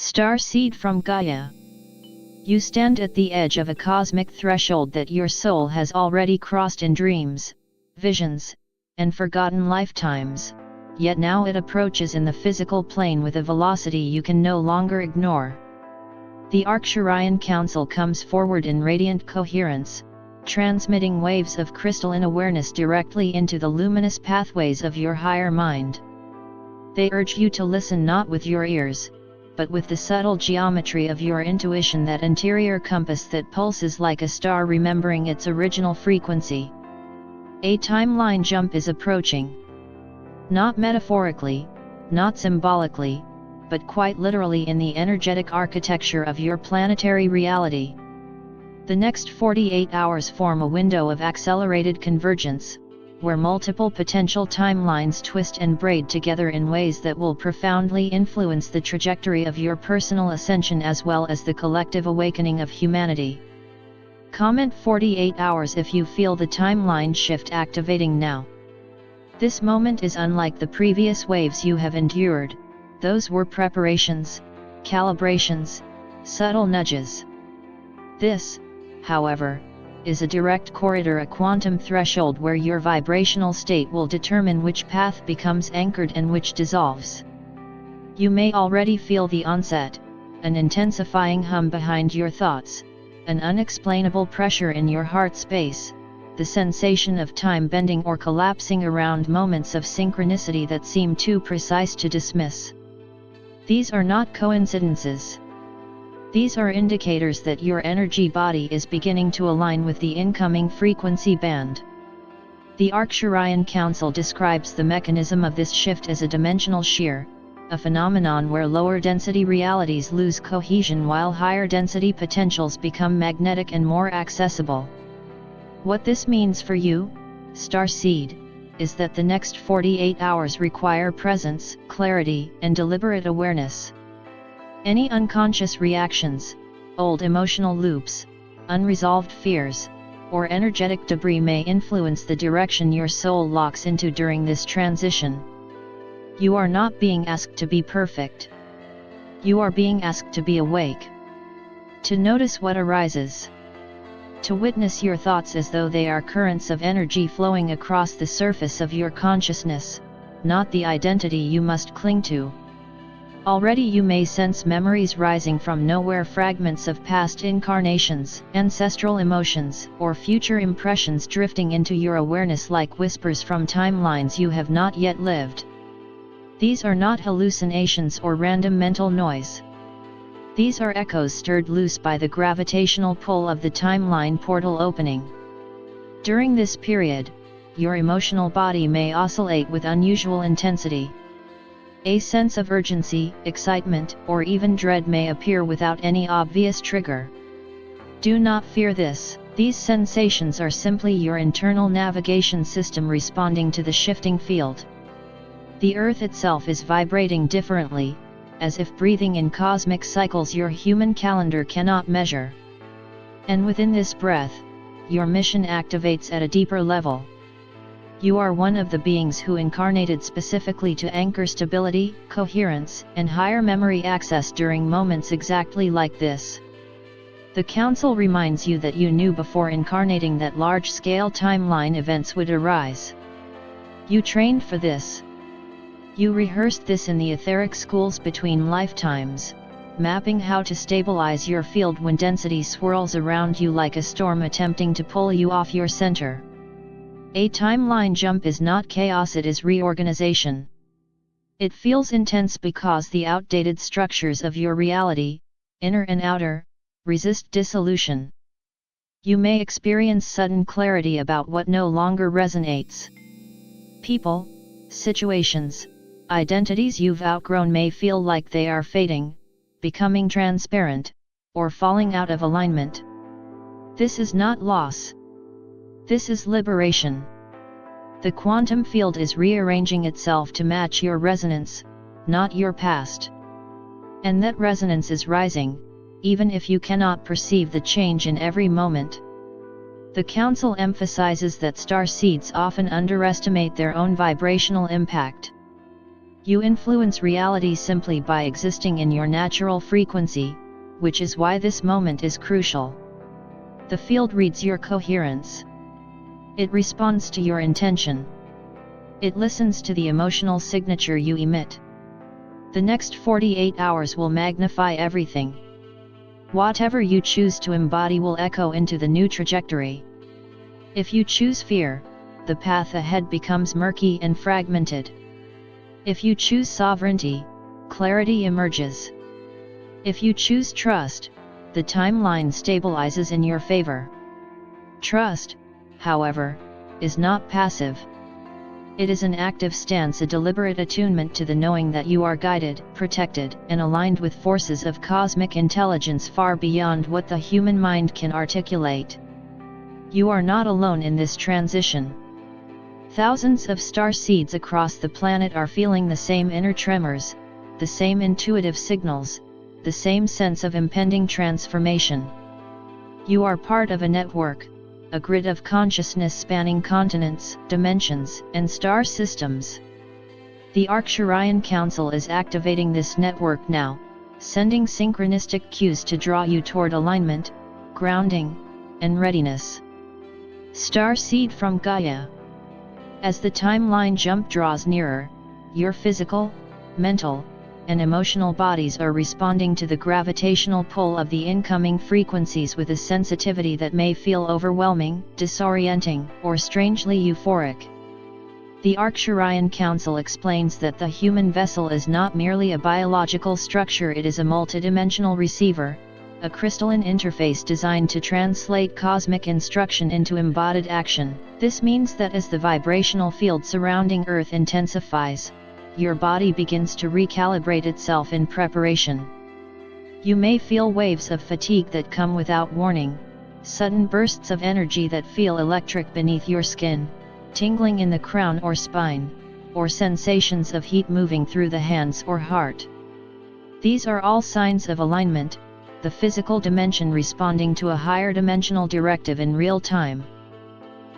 Starseed from Gaia. You stand at the edge of a cosmic threshold that your soul has already crossed in dreams, visions, and forgotten lifetimes, yet now it approaches in the physical plane with a velocity you can no longer ignore. The Arcturian Council comes forward in radiant coherence, transmitting waves of crystalline awareness directly into the luminous pathways of your higher mind. They urge you to listen not with your ears, but with the subtle geometry of your intuition, that interior compass that pulses like a star remembering its original frequency. A timeline jump is approaching. Not metaphorically, not symbolically, but quite literally in the energetic architecture of your planetary reality. The next 48 hours form a window of accelerated convergence, where multiple potential timelines twist and braid together in ways that will profoundly influence the trajectory of your personal ascension as well as the collective awakening of humanity. Comment 48 hours if you feel the timeline shift activating now. This moment is unlike the previous waves you have endured. Those were preparations, calibrations, subtle nudges. This, however, is a direct corridor, a quantum threshold where your vibrational state will determine which path becomes anchored and which dissolves. You may already feel the onset, an intensifying hum behind your thoughts, an unexplainable pressure in your heart space, the sensation of time bending or collapsing around moments of synchronicity that seem too precise to dismiss. These are not coincidences. These are indicators that your energy body is beginning to align with the incoming frequency band. The Arcturian Council describes the mechanism of this shift as a dimensional shear, a phenomenon where lower density realities lose cohesion while higher density potentials become magnetic and more accessible. What this means for you, Starseed, is that the next 48 hours require presence, clarity, and deliberate awareness. Any unconscious reactions, old emotional loops, unresolved fears, or energetic debris may influence the direction your soul locks into during this transition. You are not being asked to be perfect. You are being asked to be awake. To notice what arises. To witness your thoughts as though they are currents of energy flowing across the surface of your consciousness, not the identity you must cling to. Already you may sense memories rising from nowhere, fragments of past incarnations, ancestral emotions, or future impressions drifting into your awareness like whispers from timelines you have not yet lived. These are not hallucinations or random mental noise. These are echoes stirred loose by the gravitational pull of the timeline portal opening. During this period, your emotional body may oscillate with unusual intensity. A sense of urgency, excitement, or even dread may appear without any obvious trigger. Do not fear this. These sensations are simply your internal navigation system responding to the shifting field. The Earth itself is vibrating differently, as if breathing in cosmic cycles your human calendar cannot measure. And within this breath, your mission activates at a deeper level. You are one of the beings who incarnated specifically to anchor stability, coherence, and higher memory access during moments exactly like this. The Council reminds you that you knew before incarnating that large-scale timeline events would arise. You trained for this. You rehearsed this in the etheric schools between lifetimes, mapping how to stabilize your field when density swirls around you like a storm attempting to pull you off your center. A timeline jump is not chaos, it is reorganization. It feels intense because the outdated structures of your reality, inner and outer, resist dissolution. You may experience sudden clarity about what no longer resonates. People, situations, identities you've outgrown may feel like they are fading, becoming transparent, or falling out of alignment. This is not loss. This is liberation. The quantum field is rearranging itself to match your resonance, not your past. And that resonance is rising, even if you cannot perceive the change in every moment. The Council emphasizes that starseeds often underestimate their own vibrational impact. You influence reality simply by existing in your natural frequency, which is why this moment is crucial. The field reads your coherence. It responds to your intention. It listens to the emotional signature you emit. The next 48 hours will magnify everything. Whatever you choose to embody will echo into the new trajectory. If you choose fear, the path ahead becomes murky and fragmented. If you choose sovereignty, clarity emerges. If you choose trust, the timeline stabilizes in your favor. Trust, however, is not passive. It is an active stance, a deliberate attunement to the knowing that you are guided, protected, and aligned with forces of cosmic intelligence far beyond what the human mind can articulate. You are not alone in this transition. Thousands of star seeds across the planet are feeling the same inner tremors, the same intuitive signals, the same sense of impending transformation. You are part of a network, a grid of consciousness spanning continents, dimensions, and star systems. The Arcturian Council is activating this network now, sending synchronistic cues to draw you toward alignment, grounding, and readiness. Starseed from Gaia. As the timeline jump draws nearer, your physical, mental, and emotional bodies are responding to the gravitational pull of the incoming frequencies with a sensitivity that may feel overwhelming, disorienting, or strangely euphoric. The Arcturian Council explains that the human vessel is not merely a biological structure, it is a multidimensional receiver, a crystalline interface designed to translate cosmic instruction into embodied action. This means that as the vibrational field surrounding Earth intensifies, your body begins to recalibrate itself in preparation. You may feel waves of fatigue that come without warning, sudden bursts of energy that feel electric beneath your skin, tingling in the crown or spine, or sensations of heat moving through the hands or heart. These are all signs of alignment, the physical dimension responding to a higher dimensional directive in real time.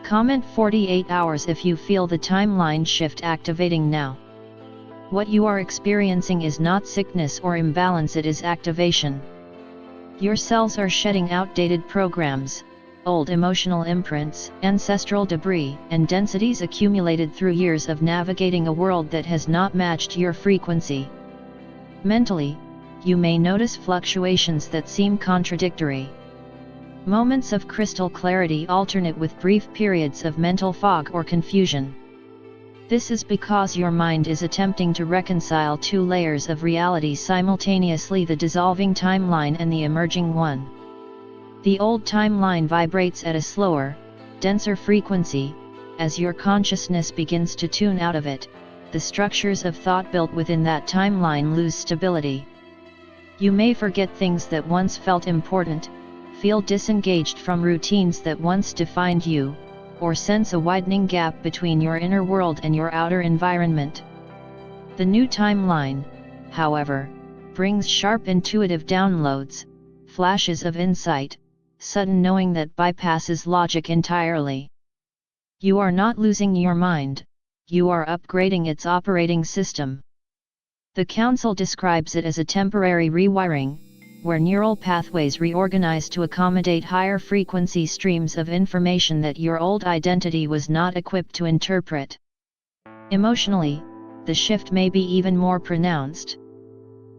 Comment 48 hours if you feel the timeline shift activating now. What you are experiencing is not sickness or imbalance, it is activation. Your cells are shedding outdated programs, old emotional imprints, ancestral debris, and densities accumulated through years of navigating a world that has not matched your frequency. Mentally, you may notice fluctuations that seem contradictory. Moments of crystal clarity alternate with brief periods of mental fog or confusion. This is because your mind is attempting to reconcile two layers of reality simultaneously, the dissolving timeline and the emerging one. The old timeline vibrates at a slower, denser frequency. As your consciousness begins to tune out of it, the structures of thought built within that timeline lose stability. You may forget things that once felt important, feel disengaged from routines that once defined you, or sense a widening gap between your inner world and your outer environment. The new timeline, however, brings sharp intuitive downloads, flashes of insight, sudden knowing that bypasses logic entirely. You are not losing your mind, you are upgrading its operating system. The Council describes it as a temporary rewiring, where neural pathways reorganize to accommodate higher frequency streams of information that your old identity was not equipped to interpret. Emotionally, the shift may be even more pronounced.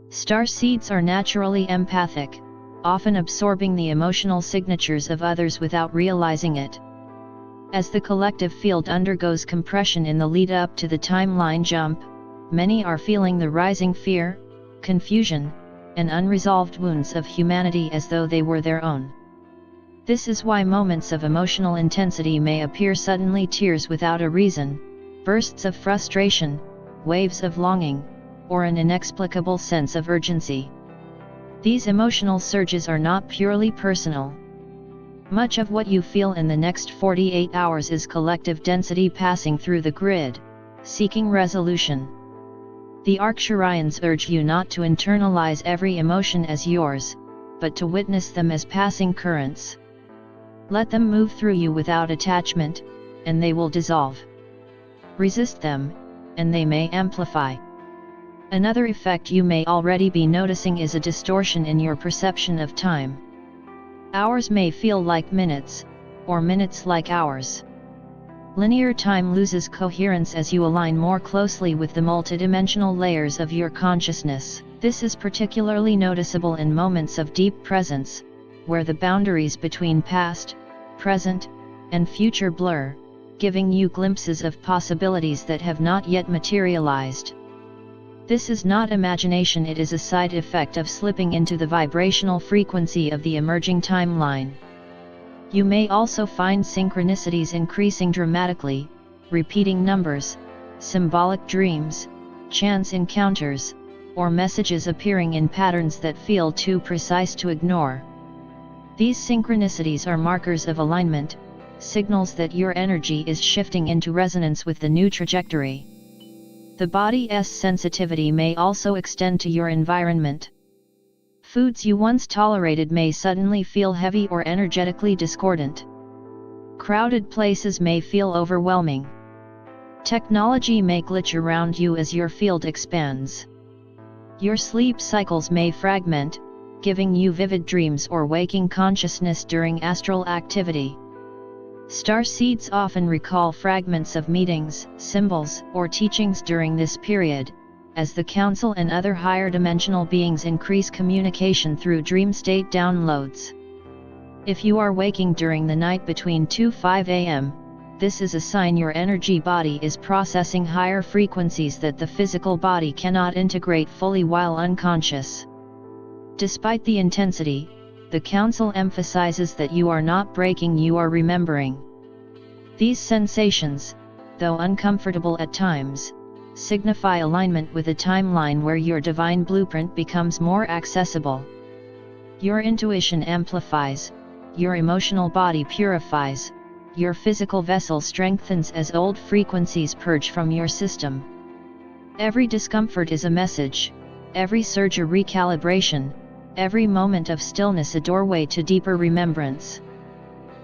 Starseeds are naturally empathic, often absorbing the emotional signatures of others without realizing it. As the collective field undergoes compression in the lead-up to the timeline jump, many are feeling the rising fear, confusion, and unresolved wounds of humanity as though they were their own. This is why moments of emotional intensity may appear suddenly, tears without a reason, bursts of frustration, waves of longing, or an inexplicable sense of urgency. These emotional surges are not purely personal. Much of what you feel in the next 48 hours is collective density passing through the grid, seeking resolution. The Arcturians urge you not to internalize every emotion as yours, but to witness them as passing currents. Let them move through you without attachment, and they will dissolve. Resist them, and they may amplify. Another effect you may already be noticing is a distortion in your perception of time. Hours may feel like minutes, or minutes like hours. Linear time loses coherence as you align more closely with the multidimensional layers of your consciousness. This is particularly noticeable in moments of deep presence, where the boundaries between past, present, and future blur, giving you glimpses of possibilities that have not yet materialized. This is not imagination, it is a side effect of slipping into the vibrational frequency of the emerging timeline. You may also find synchronicities increasing dramatically, repeating numbers, symbolic dreams, chance encounters, or messages appearing in patterns that feel too precise to ignore. These synchronicities are markers of alignment, signals that your energy is shifting into resonance with the new trajectory. The body's sensitivity may also extend to your environment. Foods you once tolerated may suddenly feel heavy or energetically discordant. Crowded places may feel overwhelming. Technology may glitch around you as your field expands. Your sleep cycles may fragment, giving you vivid dreams or waking consciousness during astral activity. Starseeds often recall fragments of meetings, symbols, or teachings during this period, as the Council and other higher dimensional beings increase communication through dream state downloads. If you are waking during the night between 2–5 a.m., this is a sign your energy body is processing higher frequencies that the physical body cannot integrate fully while unconscious. Despite the intensity, the Council emphasizes that you are not breaking, you are remembering. These sensations, though uncomfortable at times, signify alignment with a timeline where your divine blueprint becomes more accessible. Your intuition amplifies, your emotional body purifies, your physical vessel strengthens as old frequencies purge from your system. Every discomfort is a message, every surge a recalibration, every moment of stillness a doorway to deeper remembrance.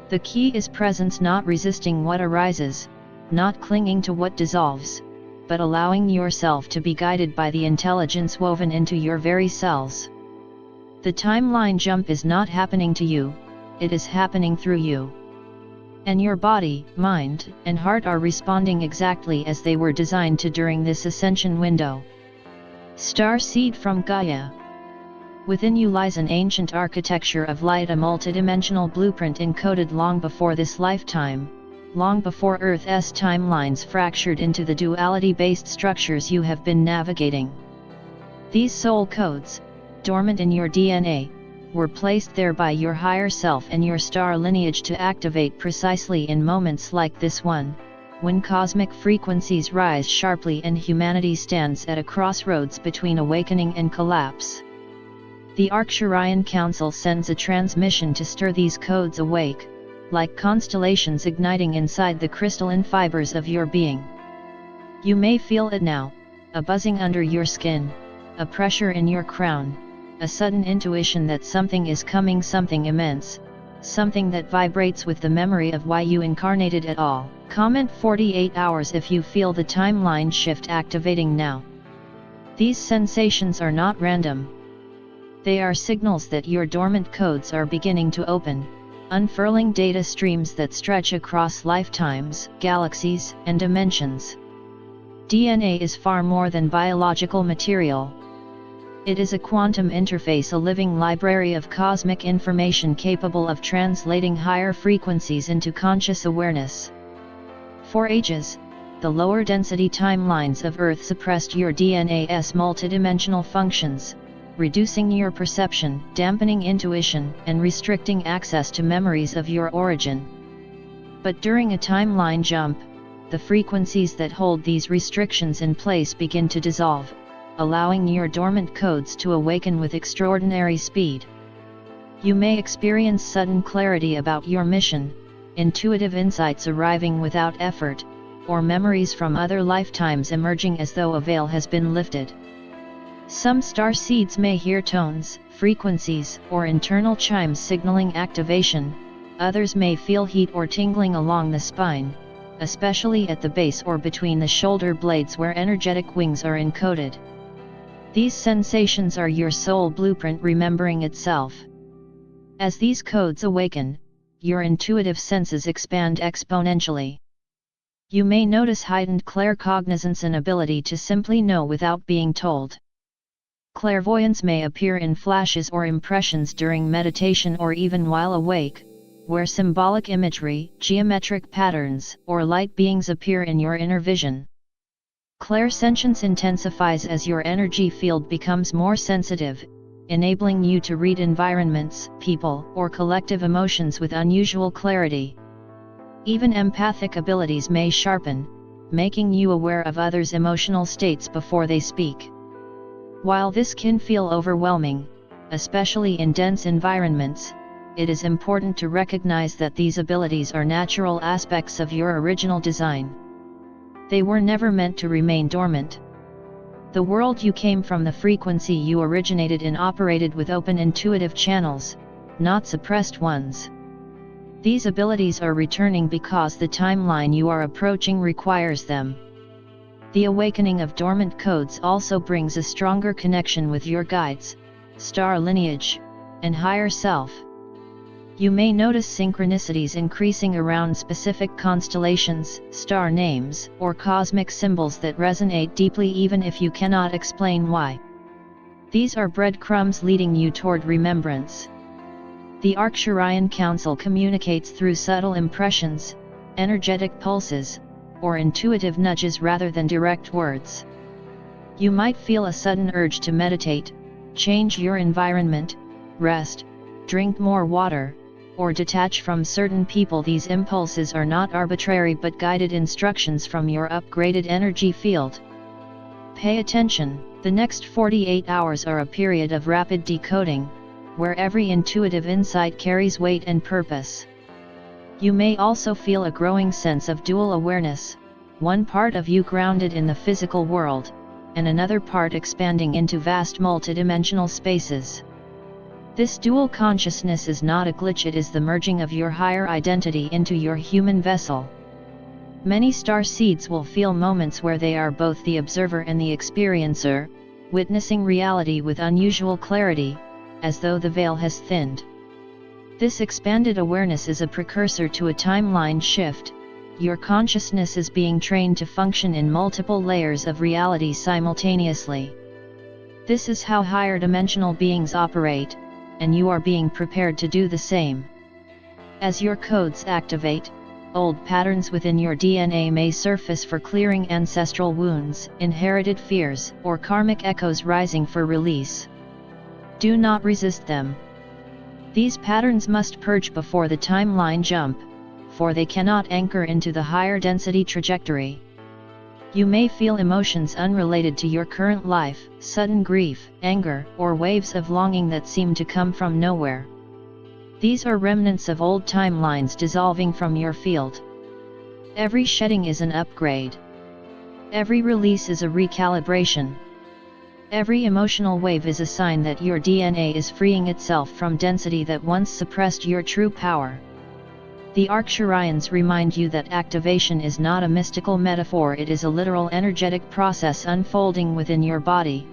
The key is presence, not resisting what arises, not clinging to what dissolves, but allowing yourself to be guided by the intelligence woven into your very cells. The timeline jump is not happening to you, it is happening through you. And your body, mind, and heart are responding exactly as they were designed to during this ascension window. Starseed from Gaia. Within you lies an ancient architecture of light, a multidimensional blueprint encoded long before this lifetime, long before Earth's timelines fractured into the duality-based structures you have been navigating. These soul codes, dormant in your DNA, were placed there by your higher self and your star lineage to activate precisely in moments like this one, when cosmic frequencies rise sharply and humanity stands at a crossroads between awakening and collapse. The Arcturian Council sends a transmission to stir these codes awake, like constellations igniting inside the crystalline fibers of your being. You may feel it now, a buzzing under your skin, a pressure in your crown, a sudden intuition that something is coming, something immense, something that vibrates with the memory of why you incarnated at all. Comment 48 hours if you feel the timeline shift activating now. These sensations are not random. They are signals that your dormant codes are beginning to open, unfurling data streams that stretch across lifetimes, galaxies, and dimensions. DNA is far more than biological material. It is a quantum interface, a living library of cosmic information capable of translating higher frequencies into conscious awareness. For ages, the lower density timelines of Earth suppressed your DNA's multidimensional functions, reducing your perception, dampening intuition, and restricting access to memories of your origin. But during a timeline jump, the frequencies that hold these restrictions in place begin to dissolve, allowing your dormant codes to awaken with extraordinary speed. You may experience sudden clarity about your mission, intuitive insights arriving without effort, or memories from other lifetimes emerging as though a veil has been lifted. Some starseeds may hear tones, frequencies, or internal chimes signaling activation. Others may feel heat or tingling along the spine, especially at the base or between the shoulder blades where energetic wings are encoded. These sensations are your soul blueprint remembering itself. As these codes awaken, your intuitive senses expand exponentially. You may notice heightened claircognizance and ability to simply know without being told. Clairvoyance may appear in flashes or impressions during meditation or even while awake, where symbolic imagery, geometric patterns, or light beings appear in your inner vision. Clairsentience intensifies as your energy field becomes more sensitive, enabling you to read environments, people, or collective emotions with unusual clarity. Even empathic abilities may sharpen, making you aware of others' emotional states before they speak. While this can feel overwhelming, especially in dense environments, it is important to recognize that these abilities are natural aspects of your original design. They were never meant to remain dormant. The world you came from, the frequency you originated in, operated with open intuitive channels, not suppressed ones. These abilities are returning because the timeline you are approaching requires them. The awakening of dormant codes also brings a stronger connection with your guides, star lineage, and higher self. You may notice synchronicities increasing around specific constellations, star names, or cosmic symbols that resonate deeply even if you cannot explain why. These are breadcrumbs leading you toward remembrance. The Arcturian Council communicates through subtle impressions, energetic pulses, or intuitive nudges rather than direct words. You might feel a sudden urge to meditate, change your environment, rest, drink more water, or detach from certain people. These impulses are not arbitrary but guided instructions from your upgraded energy field. Pay attention, the next 48 hours are a period of rapid decoding, where every intuitive insight carries weight and purpose. You may also feel a growing sense of dual awareness, one part of you grounded in the physical world, and another part expanding into vast multidimensional spaces. This dual consciousness is not a glitch, it is the merging of your higher identity into your human vessel. Many starseeds will feel moments where they are both the observer and the experiencer, witnessing reality with unusual clarity, as though the veil has thinned. This expanded awareness is a precursor to a timeline shift. Your consciousness is being trained to function in multiple layers of reality simultaneously. This is how higher dimensional beings operate, and you are being prepared to do the same. As your codes activate, old patterns within your DNA may surface for clearing, ancestral wounds, inherited fears, or karmic echoes rising for release. Do not resist them. These patterns must purge before the timeline jump, for they cannot anchor into the higher density trajectory. You may feel emotions unrelated to your current life, sudden grief, anger, or waves of longing that seem to come from nowhere. These are remnants of old timelines dissolving from your field. Every shedding is an upgrade. Every release is a recalibration. Every emotional wave is a sign that your DNA is freeing itself from density that once suppressed your true power. The Arcturians remind you that activation is not a mystical metaphor, it is a literal energetic process unfolding within your body.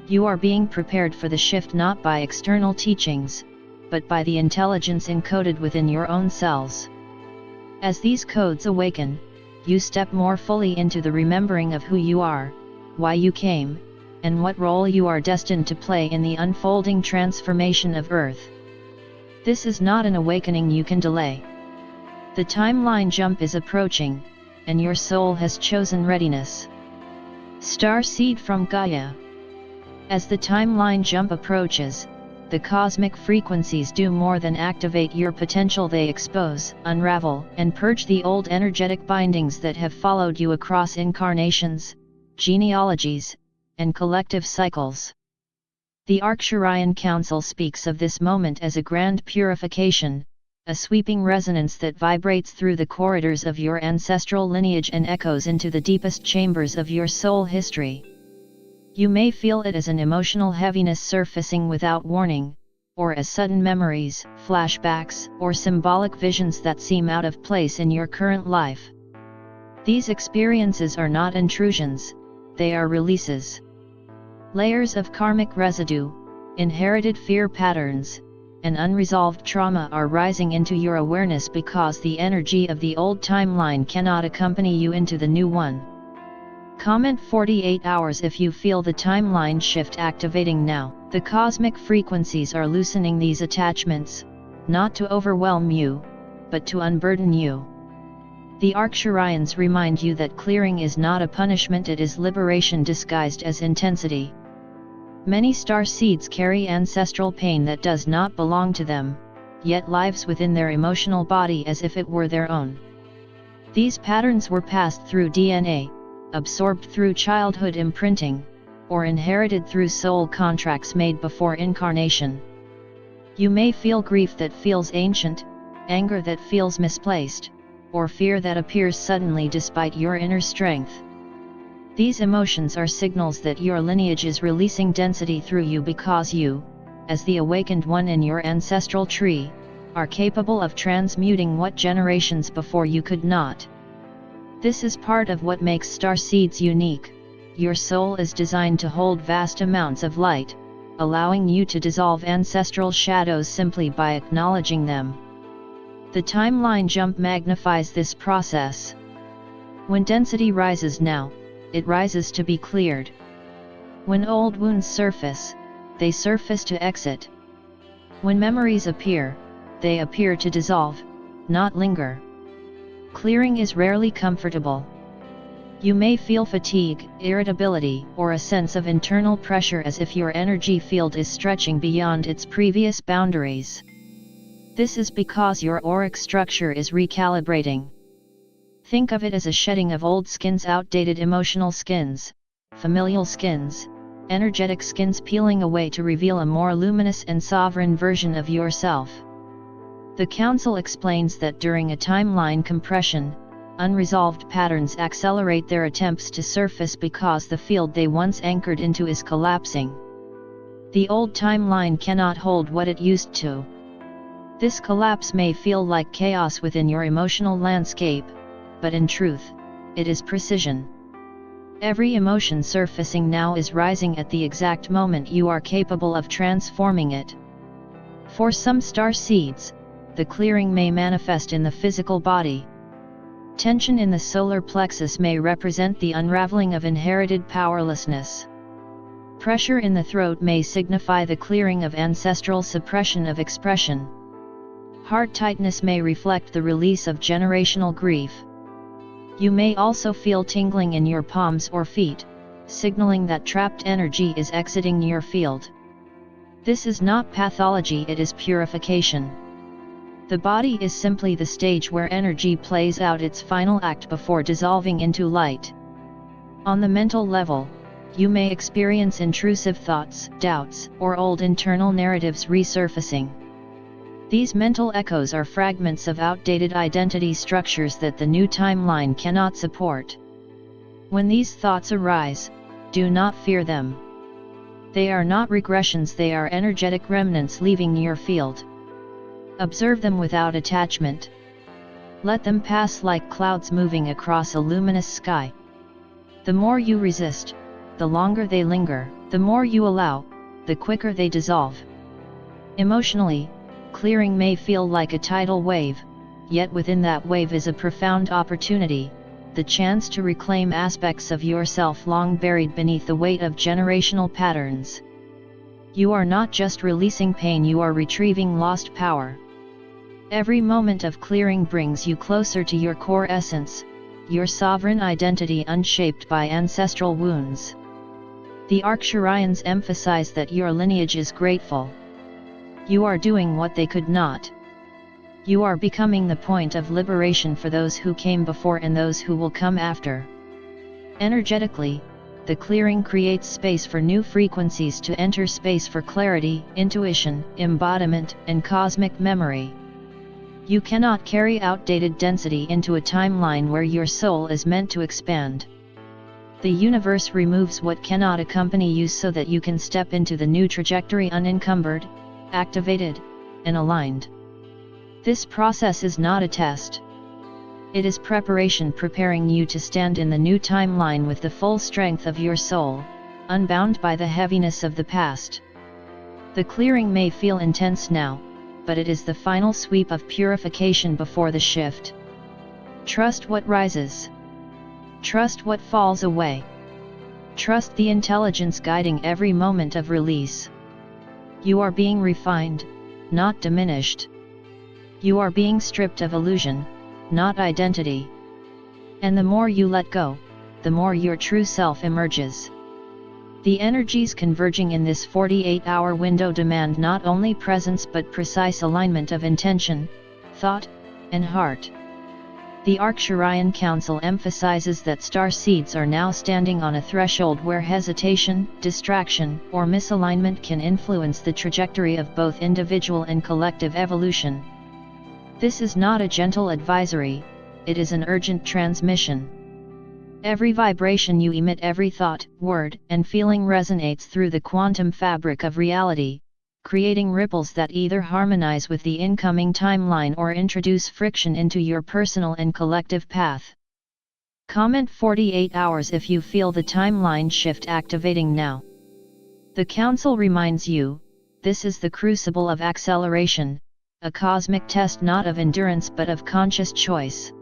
You are being prepared for the shift not by external teachings, but by the intelligence encoded within your own cells. As these codes awaken, you step more fully into the remembering of who you are, why you came, and what role you are destined to play in the unfolding transformation of Earth. This is not an awakening you can delay. The timeline jump is approaching, and your soul has chosen readiness. Starseed from Gaia. As the timeline jump approaches, the cosmic frequencies do more than activate your potential, they expose, unravel, and purge the old energetic bindings that have followed you across incarnations, genealogies, and collective cycles. The Arcturian Council speaks of this moment as a grand purification, a sweeping resonance that vibrates through the corridors of your ancestral lineage and echoes into the deepest chambers of your soul history. You may feel it as an emotional heaviness surfacing without warning, or as sudden memories, flashbacks, or symbolic visions that seem out of place in your current life. These experiences are not intrusions, they are releases. Layers of karmic residue, inherited fear patterns, and unresolved trauma are rising into your awareness because the energy of the old timeline cannot accompany you into the new one. Comment 48 hours if you feel the timeline shift activating now. The cosmic frequencies are loosening these attachments, not to overwhelm you, but to unburden you. The Arcturians remind you that clearing is not a punishment, it is liberation disguised as intensity. Many star seeds carry ancestral pain that does not belong to them, yet lives within their emotional body as if it were their own. These patterns were passed through DNA, absorbed through childhood imprinting, or inherited through soul contracts made before incarnation. You may feel grief that feels ancient, anger that feels misplaced, or fear that appears suddenly despite your inner strength. These emotions are signals that your lineage is releasing density through you because you, as the awakened one in your ancestral tree, are capable of transmuting what generations before you could not. This is part of what makes starseeds unique. Your soul is designed to hold vast amounts of light, allowing you to dissolve ancestral shadows simply by acknowledging them. The timeline jump magnifies this process. When density rises now, it rises to be cleared. When old wounds surface, they surface to exit. When memories appear, they appear to dissolve, not linger. Clearing is rarely comfortable. You may feel fatigue, irritability, or a sense of internal pressure as if your energy field is stretching beyond its previous boundaries. This is because your auric structure is recalibrating. Think of it as a shedding of old skins, outdated emotional skins, familial skins, energetic skins peeling away to reveal a more luminous and sovereign version of yourself. The Council explains that during a timeline compression, unresolved patterns accelerate their attempts to surface because the field they once anchored into is collapsing. The old timeline cannot hold what it used to. This collapse may feel like chaos within your emotional landscape, but in truth, it is precision. Every emotion surfacing now is rising at the exact moment you are capable of transforming it. For some star seeds, the clearing may manifest in the physical body. Tension in the solar plexus may represent the unraveling of inherited powerlessness. Pressure in the throat may signify the clearing of ancestral suppression of expression. Heart tightness may reflect the release of generational grief. You may also feel tingling in your palms or feet, signaling that trapped energy is exiting your field. This is not pathology, it is purification. The body is simply the stage where energy plays out its final act before dissolving into light. On the mental level, you may experience intrusive thoughts, doubts, or old internal narratives resurfacing. These mental echoes are fragments of outdated identity structures that the new timeline cannot support. When these thoughts arise, do not fear them. They are not regressions, they are energetic remnants leaving your field. Observe them without attachment. Let them pass like clouds moving across a luminous sky. The more you resist, the longer they linger. The more you allow, the quicker they dissolve. Emotionally, clearing may feel like a tidal wave, yet within that wave is a profound opportunity, the chance to reclaim aspects of yourself long buried beneath the weight of generational patterns. You are not just releasing pain, you are retrieving lost power. Every moment of clearing brings you closer to your core essence, your sovereign identity unshaped by ancestral wounds. The Arcturians emphasize that your lineage is grateful. You are doing what they could not. You are becoming the point of liberation for those who came before and those who will come after. Energetically, the clearing creates space for new frequencies to enter, space for clarity, intuition, embodiment, and cosmic memory. You cannot carry outdated density into a timeline where your soul is meant to expand. The universe removes what cannot accompany you so that you can step into the new trajectory unencumbered, activated, and aligned. This process is not a test. It is preparation, preparing you to stand in the new timeline with the full strength of your soul, unbound by the heaviness of the past. The clearing may feel intense now, but it is the final sweep of purification before the shift. Trust what rises. Trust what falls away. Trust the intelligence guiding every moment of release. You are being refined, not diminished. You are being stripped of illusion, not identity. And the more you let go, the more your true self emerges. The energies converging in this 48-hour window demand not only presence but precise alignment of intention, thought, and heart. The Arcturian Council emphasizes that starseeds are now standing on a threshold where hesitation, distraction, or misalignment can influence the trajectory of both individual and collective evolution. This is not a gentle advisory, it is an urgent transmission. Every vibration you emit, every thought, word, and feeling resonates through the quantum fabric of reality, creating ripples that either harmonize with the incoming timeline or introduce friction into your personal and collective path. Comment 48 hours if you feel the timeline shift activating now. The Council reminds you, this is the crucible of acceleration, a cosmic test not of endurance but of conscious choice.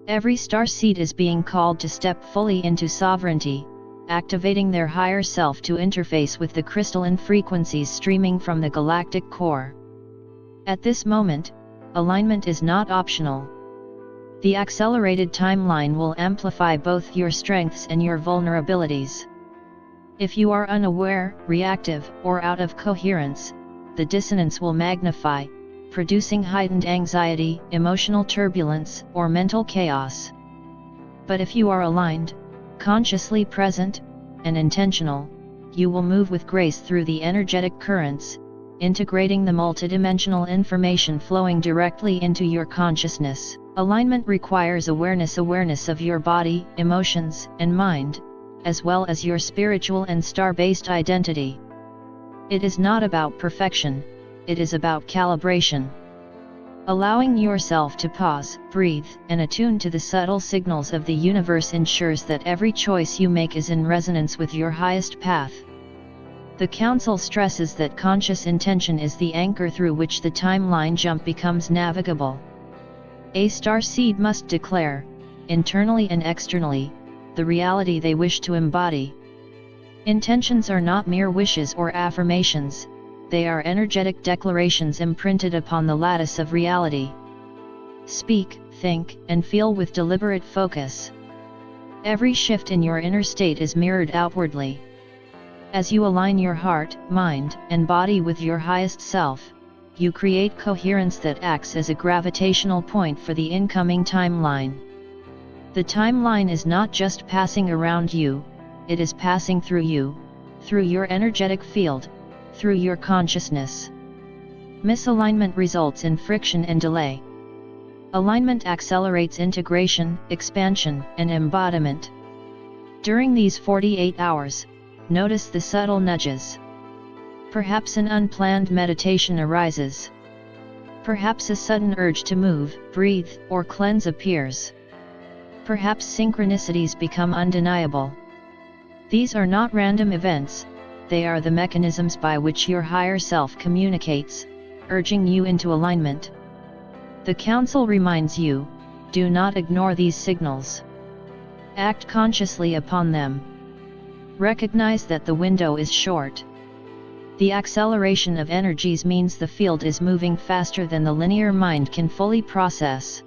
Every starseed is being called to step fully into sovereignty, activating their higher self to interface with the crystalline frequencies streaming from the galactic core. At this moment, alignment is not optional. The accelerated timeline will amplify both your strengths and your vulnerabilities. If you are unaware, reactive, or out of coherence, the dissonance will magnify, producing heightened anxiety, emotional turbulence, or mental chaos. But if you are aligned, consciously present, and intentional, you will move with grace through the energetic currents, integrating the multidimensional information flowing directly into your consciousness. Alignment requires awareness of your body, emotions, and mind, as well as your spiritual and star-based identity. It is not about perfection, it is about calibration. Allowing yourself to pause, breathe, and attune to the subtle signals of the universe ensures that every choice you make is in resonance with your highest path. The Council stresses that conscious intention is the anchor through which the timeline jump becomes navigable. A starseed must declare, internally and externally, the reality they wish to embody. Intentions are not mere wishes or affirmations, they are energetic declarations imprinted upon the lattice of reality. Speak, think, and feel with deliberate focus. Every shift in your inner state is mirrored outwardly. As you align your heart, mind, and body with your highest self, you create coherence that acts as a gravitational point for the incoming timeline. The timeline is not just passing around you, it is passing through you, through your energetic field, through your consciousness. Misalignment results in friction and delay. Alignment accelerates integration, expansion, and embodiment. During these 48 hours, notice the subtle nudges. Perhaps an unplanned meditation arises. Perhaps a sudden urge to move, breathe, or cleanse appears. Perhaps synchronicities become undeniable. These are not random events, they are the mechanisms by which your higher self communicates, urging you into alignment. The Council reminds you, do not ignore these signals. Act consciously upon them. Recognize that the window is short. The acceleration of energies means the field is moving faster than the linear mind can fully process.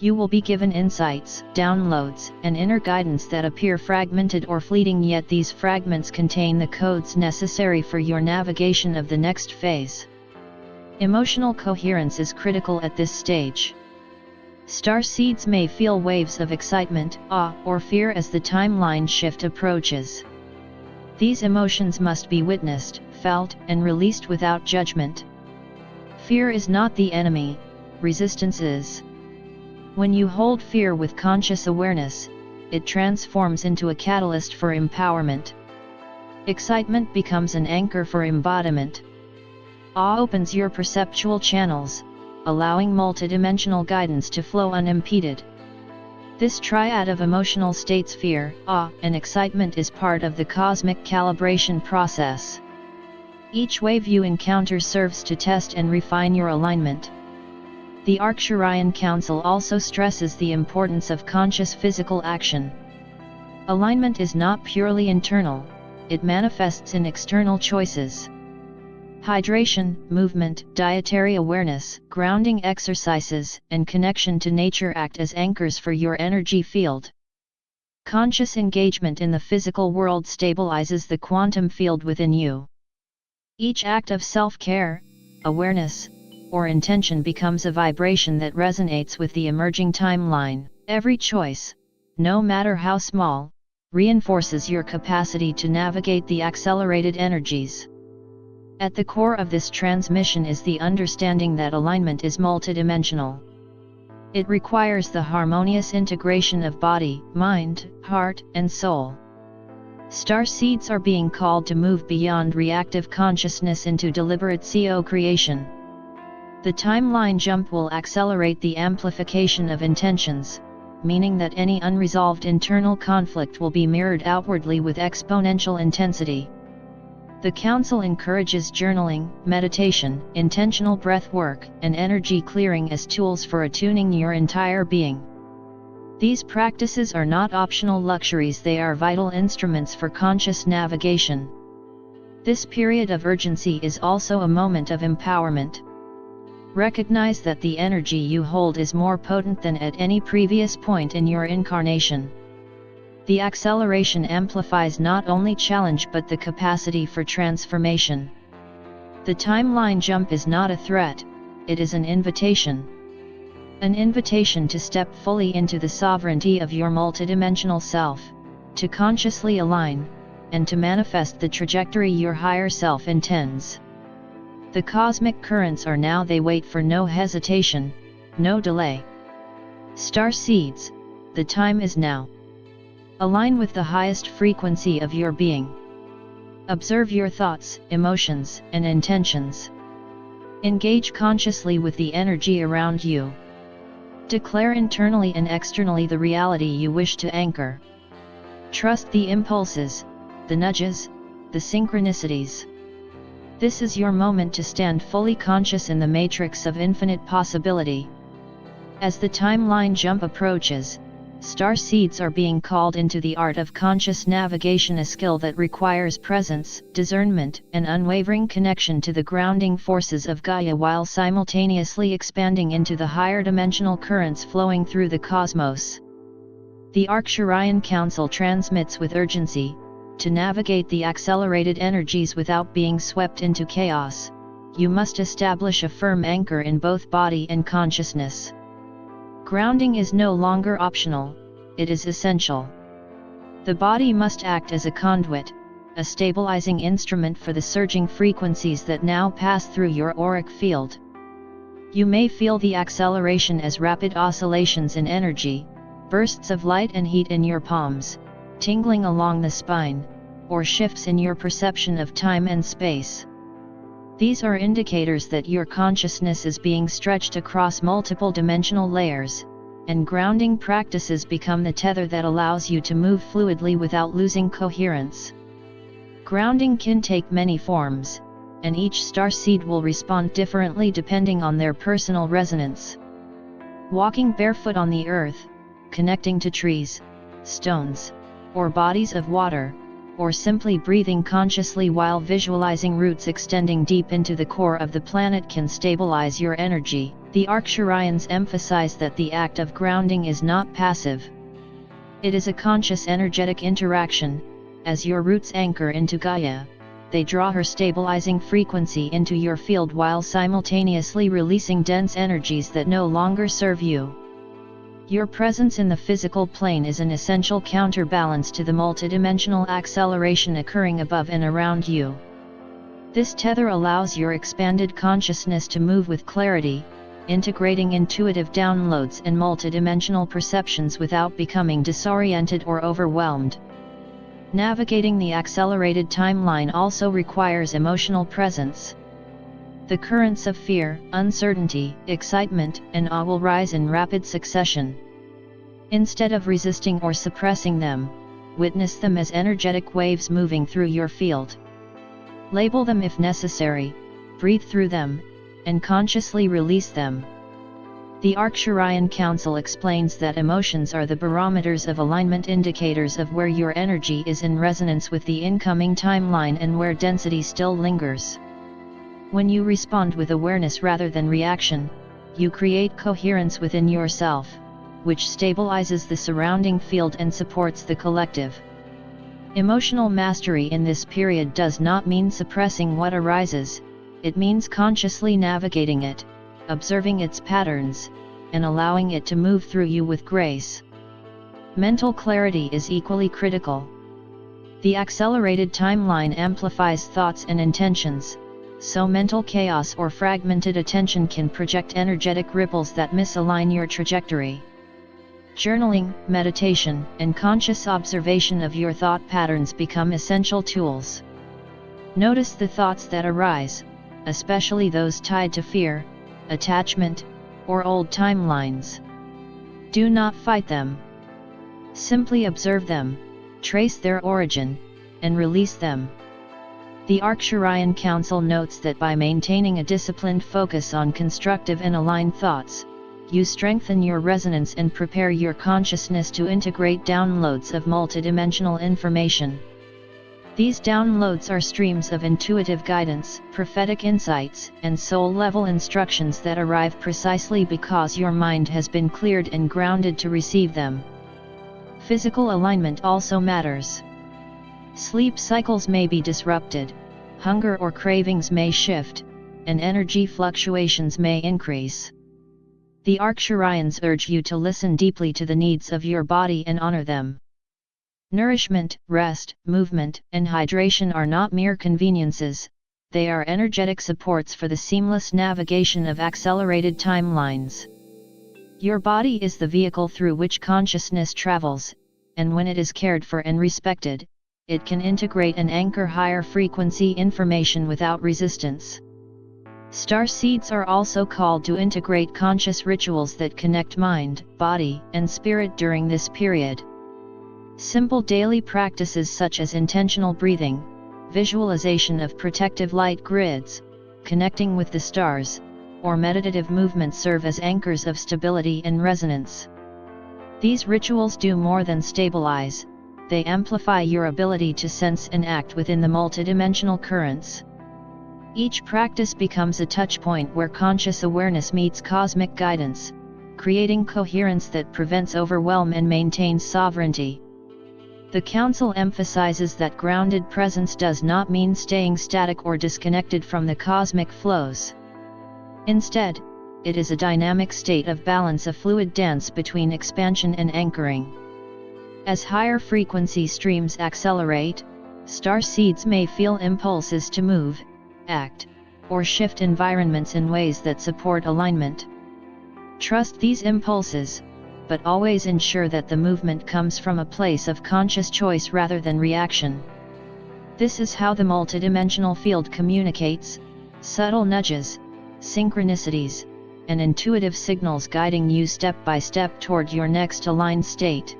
You will be given insights, downloads, and inner guidance that appear fragmented or fleeting, yet these fragments contain the codes necessary for your navigation of the next phase. Emotional coherence is critical at this stage. Starseeds may feel waves of excitement, awe, or fear as the timeline shift approaches. These emotions must be witnessed, felt, and released without judgment. Fear is not the enemy, resistance is. When you hold fear with conscious awareness, it transforms into a catalyst for empowerment. Excitement becomes an anchor for embodiment. Awe opens your perceptual channels, allowing multidimensional guidance to flow unimpeded. This triad of emotional states, fear, awe, and excitement, is part of the cosmic calibration process. Each wave you encounter serves to test and refine your alignment. The Arcturian Council also stresses the importance of conscious physical action. Alignment is not purely internal, it manifests in external choices. Hydration, movement, dietary awareness, grounding exercises, and connection to nature act as anchors for your energy field. Conscious engagement in the physical world stabilizes the quantum field within you. Each act of self-care, awareness, or intention becomes a vibration that resonates with the emerging timeline. Every choice, no matter how small, reinforces your capacity to navigate the accelerated energies. At the core of this transmission is the understanding that alignment is multidimensional. It requires the harmonious integration of body, mind, heart, and soul. Starseeds are being called to move beyond reactive consciousness into deliberate co-creation. The timeline jump will accelerate the amplification of intentions, meaning that any unresolved internal conflict will be mirrored outwardly with exponential intensity. The Council encourages journaling, meditation, intentional breath work, and energy clearing as tools for attuning your entire being. These practices are not optional luxuries, they are vital instruments for conscious navigation. This period of urgency is also a moment of empowerment. Recognize that the energy you hold is more potent than at any previous point in your incarnation. The acceleration amplifies not only challenge but the capacity for transformation. The timeline jump is not a threat, it is an invitation. An invitation to step fully into the sovereignty of your multidimensional self, to consciously align, and to manifest the trajectory your higher self intends. The cosmic currents are now, they wait for no hesitation, no delay. Starseeds, the time is now. Align with the highest frequency of your being. Observe your thoughts, emotions, and intentions. Engage consciously with the energy around you. Declare internally and externally the reality you wish to anchor. Trust the impulses, the nudges, the synchronicities. This is your moment to stand fully conscious in the matrix of infinite possibility. As the timeline jump approaches, starseeds are being called into the art of conscious navigation, a skill that requires presence, discernment, and unwavering connection to the grounding forces of Gaia while simultaneously expanding into the higher dimensional currents flowing through the cosmos. The Arcturian Council transmits with urgency. To navigate the accelerated energies without being swept into chaos, you must establish a firm anchor in both body and consciousness. Grounding is no longer optional, it is essential. The body must act as a conduit, a stabilizing instrument for the surging frequencies that now pass through your auric field. You may feel the acceleration as rapid oscillations in energy, bursts of light and heat in your palms, tingling along the spine, or shifts in your perception of time and space. These are indicators that your consciousness is being stretched across multiple dimensional layers, and grounding practices become the tether that allows you to move fluidly without losing coherence. Grounding can take many forms, and each starseed will respond differently depending on their personal resonance. Walking barefoot on the earth, connecting to trees, stones, or bodies of water, or simply breathing consciously while visualizing roots extending deep into the core of the planet can stabilize your energy. The Arcturians emphasize that the act of grounding is not passive. It is a conscious energetic interaction. As your roots anchor into Gaia, they draw her stabilizing frequency into your field while simultaneously releasing dense energies that no longer serve you. Your presence in the physical plane is an essential counterbalance to the multidimensional acceleration occurring above and around you. This tether allows your expanded consciousness to move with clarity, integrating intuitive downloads and multidimensional perceptions without becoming disoriented or overwhelmed. Navigating the accelerated timeline also requires emotional presence. The currents of fear, uncertainty, excitement, and awe will rise in rapid succession. Instead of resisting or suppressing them, witness them as energetic waves moving through your field. Label them if necessary, breathe through them, and consciously release them. The Arcturian Council explains that emotions are the barometers of alignment, indicators of where your energy is in resonance with the incoming timeline and where density still lingers. When you respond with awareness rather than reaction, you create coherence within yourself, which stabilizes the surrounding field and supports the collective. Emotional mastery in this period does not mean suppressing what arises, it means consciously navigating it, observing its patterns, and allowing it to move through you with grace. Mental clarity is equally critical. The accelerated timeline amplifies thoughts and intentions, so mental chaos or fragmented attention can project energetic ripples that misalign your trajectory. Journaling, meditation, and conscious observation of your thought patterns become essential tools. Notice the thoughts that arise, especially those tied to fear, attachment, or old timelines. Do not fight them. Simply observe them, trace their origin, and release them. The Arcturian Council notes that by maintaining a disciplined focus on constructive and aligned thoughts, you strengthen your resonance and prepare your consciousness to integrate downloads of multidimensional information. These downloads are streams of intuitive guidance, prophetic insights, and soul-level instructions that arrive precisely because your mind has been cleared and grounded to receive them. Physical alignment also matters. Sleep cycles may be disrupted, hunger or cravings may shift, and energy fluctuations may increase. The Arcturians urge you to listen deeply to the needs of your body and honor them. Nourishment, rest, movement, and hydration are not mere conveniences, they are energetic supports for the seamless navigation of accelerated timelines. Your body is the vehicle through which consciousness travels, and when it is cared for and respected, it can integrate and anchor higher frequency information without resistance. Starseeds are also called to integrate conscious rituals that connect mind, body, and spirit during this period. Simple daily practices such as intentional breathing, visualization of protective light grids, connecting with the stars, or meditative movements serve as anchors of stability and resonance. These rituals do more than stabilize, they amplify your ability to sense and act within the multidimensional currents. Each practice becomes a touchpoint where conscious awareness meets cosmic guidance, creating coherence that prevents overwhelm and maintains sovereignty. The Council emphasizes that grounded presence does not mean staying static or disconnected from the cosmic flows. Instead, it is a dynamic state of balance, a fluid dance between expansion and anchoring. As higher frequency streams accelerate, starseeds may feel impulses to move, act, or shift environments in ways that support alignment. Trust these impulses, but always ensure that the movement comes from a place of conscious choice rather than reaction. This is how the multidimensional field communicates: subtle nudges, synchronicities, and intuitive signals guiding you step by step toward your next aligned state.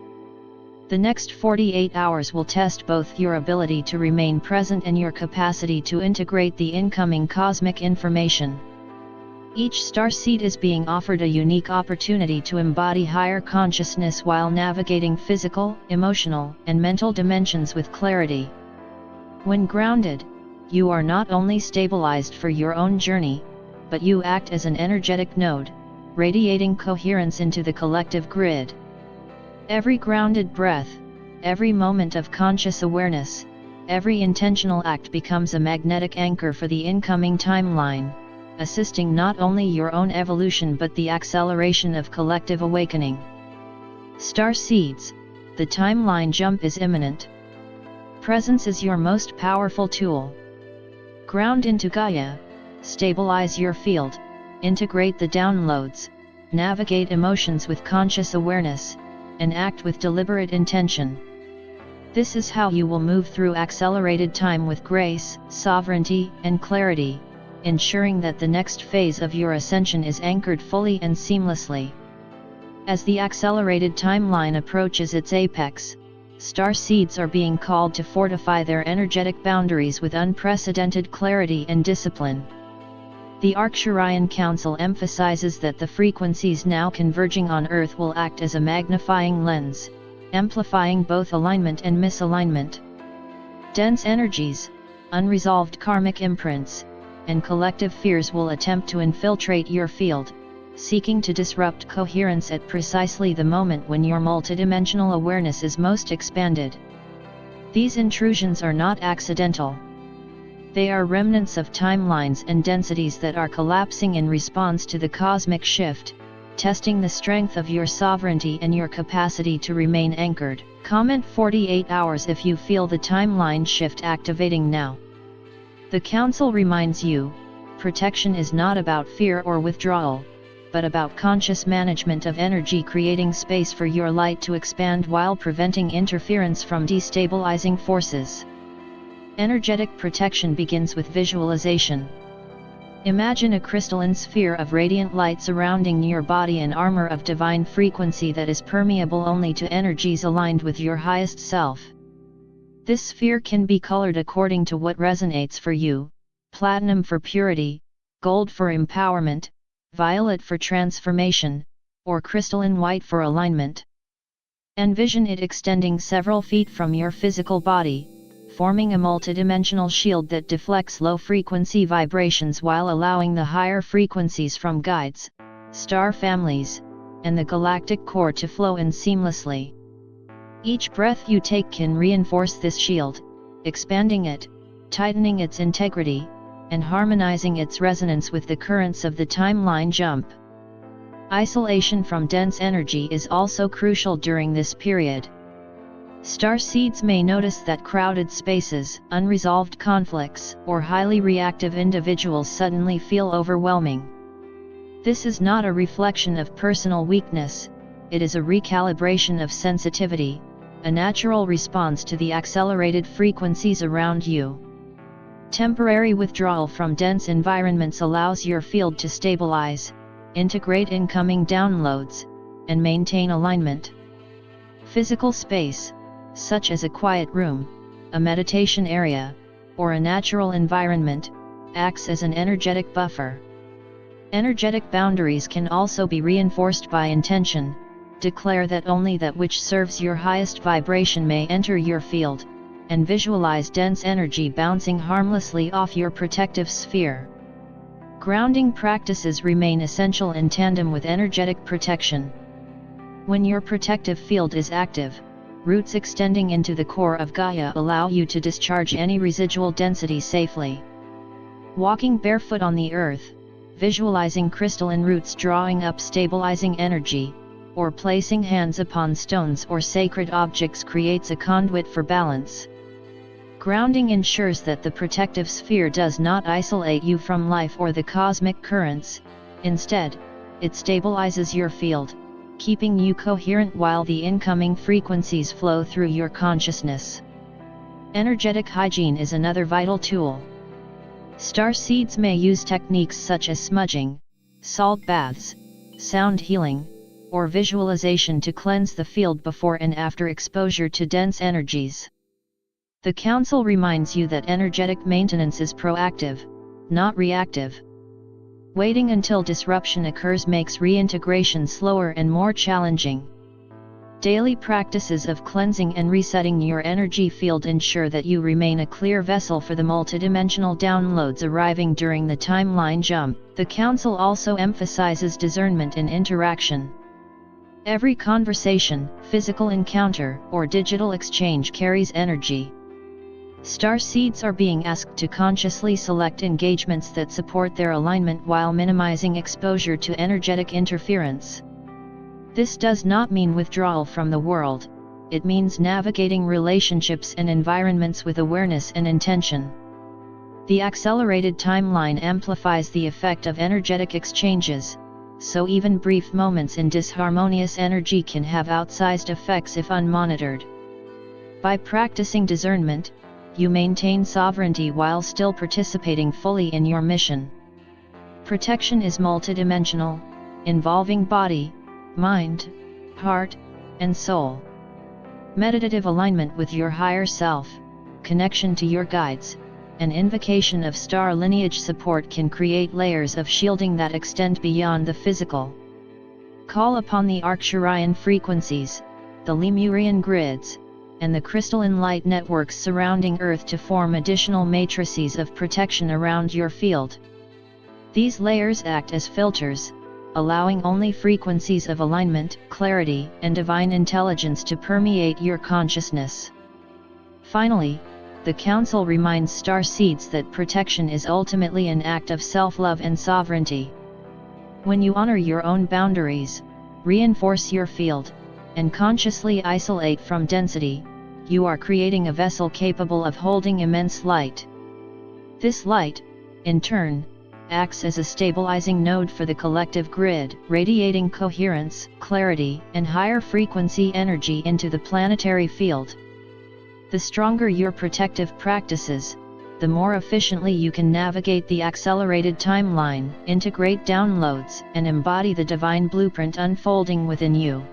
The next 48 hours will test both your ability to remain present and your capacity to integrate the incoming cosmic information. Each starseed is being offered a unique opportunity to embody higher consciousness while navigating physical, emotional, and mental dimensions with clarity. When grounded, you are not only stabilized for your own journey, but you act as an energetic node, radiating coherence into the collective grid. Every grounded breath, every moment of conscious awareness, every intentional act becomes a magnetic anchor for the incoming timeline, assisting not only your own evolution but the acceleration of collective awakening. Starseeds, the timeline jump is imminent. Presence is your most powerful tool. Ground into Gaia, stabilize your field, integrate the downloads, navigate emotions with conscious awareness, and act with deliberate intention. This is how you will move through accelerated time with grace, sovereignty, and clarity, ensuring that the next phase of your ascension is anchored fully and seamlessly. As the accelerated timeline approaches its apex, starseeds are being called to fortify their energetic boundaries with unprecedented clarity and discipline. The Arcturian Council emphasizes that the frequencies now converging on Earth will act as a magnifying lens, amplifying both alignment and misalignment. Dense energies, unresolved karmic imprints, and collective fears will attempt to infiltrate your field, seeking to disrupt coherence at precisely the moment when your multidimensional awareness is most expanded. These intrusions are not accidental. They are remnants of timelines and densities that are collapsing in response to the cosmic shift, testing the strength of your sovereignty and your capacity to remain anchored. Comment 48 hours if you feel the timeline shift activating now. The Council reminds you, protection is not about fear or withdrawal, but about conscious management of energy, creating space for your light to expand while preventing interference from destabilizing forces. Energetic protection begins with visualization. Imagine a crystalline sphere of radiant light surrounding your body, an armor of divine frequency that is permeable only to energies aligned with your highest self. This sphere can be colored according to what resonates for you: platinum for purity, gold for empowerment, violet for transformation, or crystalline white for alignment. Envision it extending several feet from your physical body, forming a multidimensional shield that deflects low-frequency vibrations while allowing the higher frequencies from guides, star families, and the galactic core to flow in seamlessly. Each breath you take can reinforce this shield, expanding it, tightening its integrity, and harmonizing its resonance with the currents of the timeline jump. Isolation from dense energy is also crucial during this period. Starseeds may notice that crowded spaces, unresolved conflicts, or highly reactive individuals suddenly feel overwhelming. This is not a reflection of personal weakness, it is a recalibration of sensitivity, a natural response to the accelerated frequencies around you. Temporary withdrawal from dense environments allows your field to stabilize, integrate incoming downloads, and maintain alignment. Physical space, such as a quiet room, a meditation area, or a natural environment, acts as an energetic buffer. Energetic boundaries can also be reinforced by intention. Declare that only that which serves your highest vibration may enter your field, and visualize dense energy bouncing harmlessly off your protective sphere. Grounding practices remain essential in tandem with energetic protection. When your protective field is active, roots extending into the core of Gaia allow you to discharge any residual density safely. Walking barefoot on the earth, visualizing crystalline roots drawing up stabilizing energy, or placing hands upon stones or sacred objects creates a conduit for balance. Grounding ensures that the protective sphere does not isolate you from life or the cosmic currents. Instead, it stabilizes your field, keeping you coherent while the incoming frequencies flow through your consciousness. Energetic hygiene is another vital tool. Starseeds may use techniques such as smudging, salt baths, sound healing, or visualization to cleanse the field before and after exposure to dense energies. The Council reminds you that energetic maintenance is proactive, not reactive. Waiting until disruption occurs makes reintegration slower and more challenging. Daily practices of cleansing and resetting your energy field ensure that you remain a clear vessel for the multidimensional downloads arriving during the timeline jump. The Council also emphasizes discernment in interaction. Every conversation, physical encounter, or digital exchange carries energy. Starseeds are being asked to consciously select engagements that support their alignment while minimizing exposure to energetic interference. This does not mean withdrawal from the world, it means navigating relationships and environments with awareness and intention. The accelerated timeline amplifies the effect of energetic exchanges, so even brief moments in disharmonious energy can have outsized effects if unmonitored. By practicing discernment, you maintain sovereignty while still participating fully in your mission. Protection is multidimensional, involving body, mind, heart, and soul. Meditative alignment with your higher self, connection to your guides, and invocation of star lineage support can create layers of shielding that extend beyond the physical. Call upon the Arcturian frequencies, the Lemurian grids, and the crystalline light networks surrounding Earth to form additional matrices of protection around your field. These layers act as filters, allowing only frequencies of alignment, clarity, and divine intelligence to permeate your consciousness. Finally, the Council reminds starseeds that protection is ultimately an act of self-love and sovereignty. When you honor your own boundaries, reinforce your field, and consciously isolate from density, you are creating a vessel capable of holding immense light. This light, in turn, acts as a stabilizing node for the collective grid, radiating coherence, clarity, and higher frequency energy into the planetary field. The stronger your protective practices, the more efficiently you can navigate the accelerated timeline, integrate downloads, and embody the divine blueprint unfolding within you.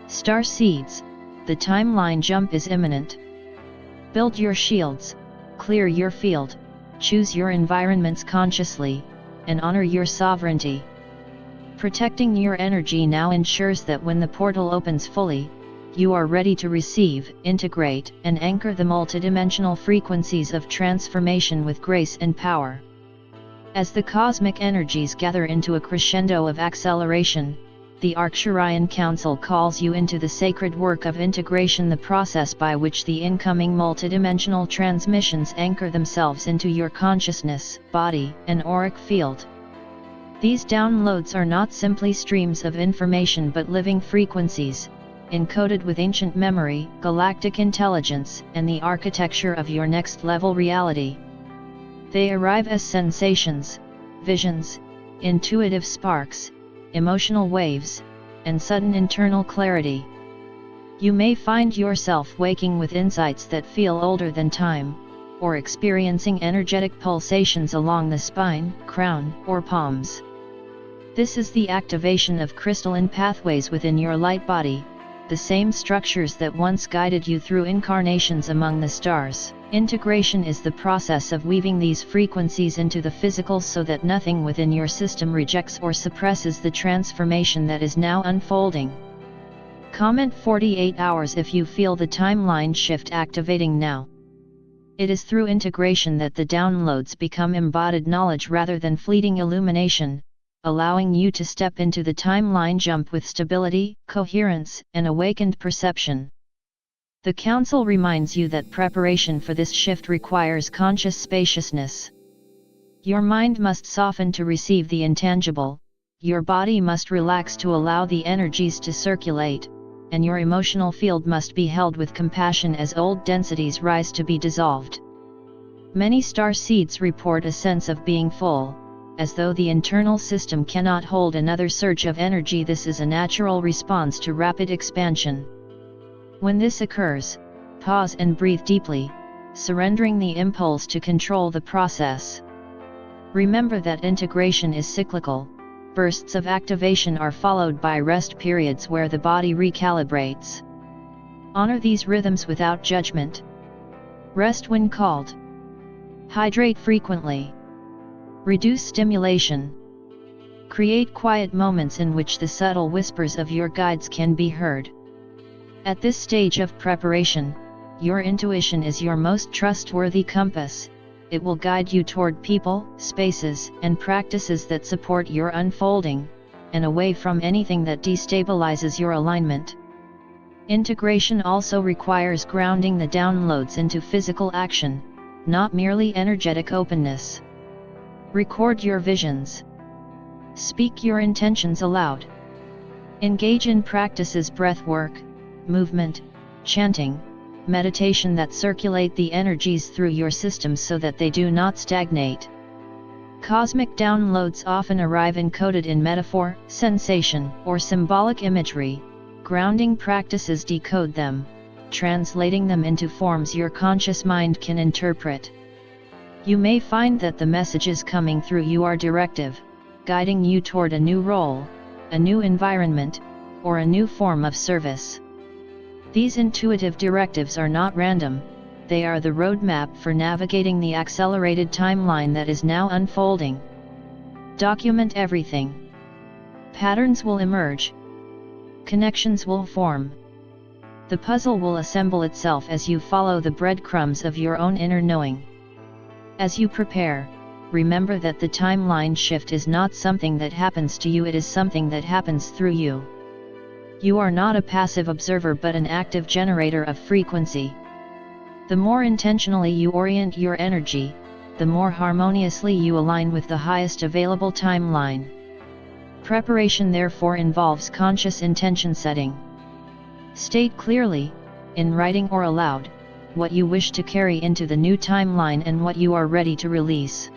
Starseeds, the timeline jump is imminent. Build your shields, clear your field, choose your environments consciously, and honor your sovereignty. Protecting your energy now ensures that when the portal opens fully, you are ready to receive, integrate, and anchor the multidimensional frequencies of transformation with grace and power. As the cosmic energies gather into a crescendo of acceleration, the Arcturian Council calls you into the sacred work of integration, the process by which the incoming multidimensional transmissions anchor themselves into your consciousness, body, and auric field. These downloads are not simply streams of information but living frequencies, encoded with ancient memory, galactic intelligence, and the architecture of your next-level reality. They arrive as sensations, visions, intuitive sparks, emotional waves, and sudden internal clarity. You may find yourself waking with insights that feel older than time, or experiencing energetic pulsations along the spine, crown, or palms. This is the activation of crystalline pathways within your light body, the same structures that once guided you through incarnations among the stars. Integration is the process of weaving these frequencies into the physical so that nothing within your system rejects or suppresses the transformation that is now unfolding. Comment 48 hours if you feel the timeline shift activating now. It is through integration that the downloads become embodied knowledge rather than fleeting illumination, allowing you to step into the timeline jump with stability, coherence, and awakened perception. The Council reminds you that preparation for this shift requires conscious spaciousness. Your mind must soften to receive the intangible, your body must relax to allow the energies to circulate, and your emotional field must be held with compassion as old densities rise to be dissolved. Many starseeds report a sense of being full, as though the internal system cannot hold another surge of energy. This is a natural response to rapid expansion. When this occurs, pause and breathe deeply, surrendering the impulse to control the process. Remember that integration is cyclical. Bursts of activation are followed by rest periods where the body recalibrates. Honor these rhythms without judgment. Rest when called. Hydrate frequently. Reduce stimulation. Create quiet moments in which the subtle whispers of your guides can be heard. At this stage of preparation, your intuition is your most trustworthy compass. It will guide you toward people, spaces, and practices that support your unfolding, and away from anything that destabilizes your alignment. Integration also requires grounding the downloads into physical action, not merely energetic openness. Record your visions. Speak your intentions aloud. Engage in practices breathwork, movement, chanting, meditation that circulate the energies through your system so that they do not stagnate. Cosmic downloads often arrive encoded in metaphor, sensation, or symbolic imagery. Grounding practices decode them, translating them into forms your conscious mind can interpret. You may find that the messages coming through you are directive, guiding you toward a new role, a new environment, or a new form of service. These intuitive directives are not random, they are the roadmap for navigating the accelerated timeline that is now unfolding. Document everything. Patterns will emerge. Connections will form. The puzzle will assemble itself as you follow the breadcrumbs of your own inner knowing. As you prepare, remember that the timeline shift is not something that happens to you, it is something that happens through you. You are not a passive observer but an active generator of frequency. The more intentionally you orient your energy, the more harmoniously you align with the highest available timeline. Preparation therefore involves conscious intention setting. State clearly, in writing or aloud, what you wish to carry into the new timeline and what you are ready to release.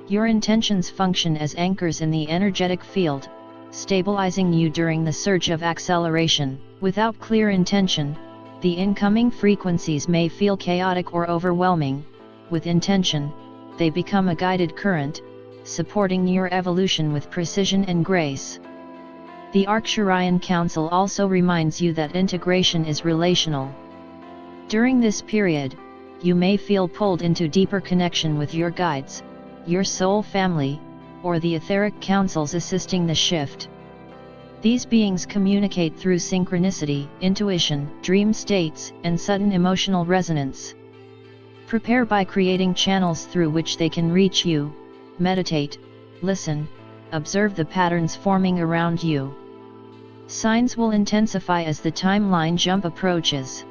Your intentions function as anchors in the energetic field, stabilizing you during the surge of acceleration. Without clear intention, the incoming frequencies may feel chaotic or overwhelming. With intention, they become a guided current, supporting your evolution with precision and grace. The Arcturian Council also reminds you that integration is relational. During this period, you may feel pulled into deeper connection with your guides, your soul family, or the etheric councils assisting the shift. These beings communicate through synchronicity, intuition, dream states, and sudden emotional resonance. Prepare by creating channels through which they can reach you. Meditate, listen, observe the patterns forming around you. Signs will intensify as the timeline jump approaches.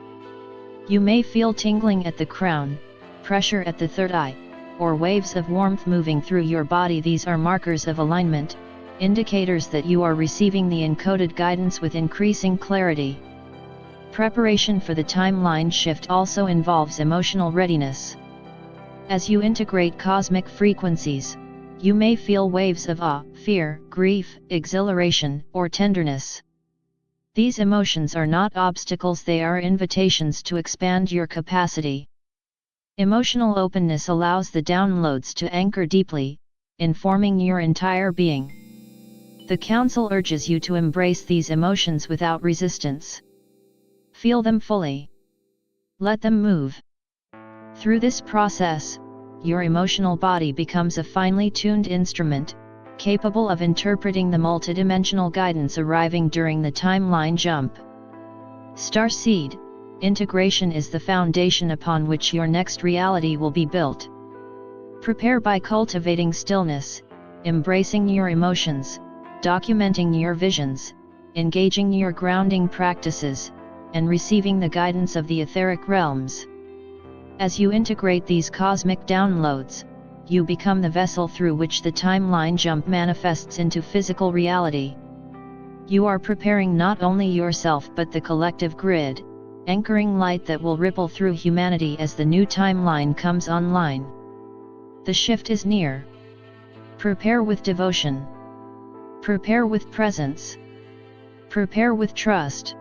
You may feel tingling at the crown, pressure at the third eye, or waves of warmth moving through your body. These are markers of alignment, indicators that you are receiving the encoded guidance with increasing clarity. Preparation for the timeline shift also involves emotional readiness. As you integrate cosmic frequencies, you may feel waves of awe, fear, grief, exhilaration, or tenderness. These emotions are not obstacles, they are invitations to expand your capacity. Emotional openness allows the downloads to anchor deeply, informing your entire being. The Council urges you to embrace these emotions without resistance. Feel them fully. Let them move. Through this process, your emotional body becomes a finely tuned instrument, capable of interpreting the multidimensional guidance arriving during the timeline jump. Starseed, integration is the foundation upon which your next reality will be built. Prepare by cultivating stillness, embracing your emotions, documenting your visions, engaging your grounding practices, and receiving the guidance of the etheric realms. As you integrate these cosmic downloads, you become the vessel through which the timeline jump manifests into physical reality. You are preparing not only yourself but the collective grid, anchoring light that will ripple through humanity as the new timeline comes online. The shift is near. Prepare with devotion. Prepare with presence. Prepare with trust.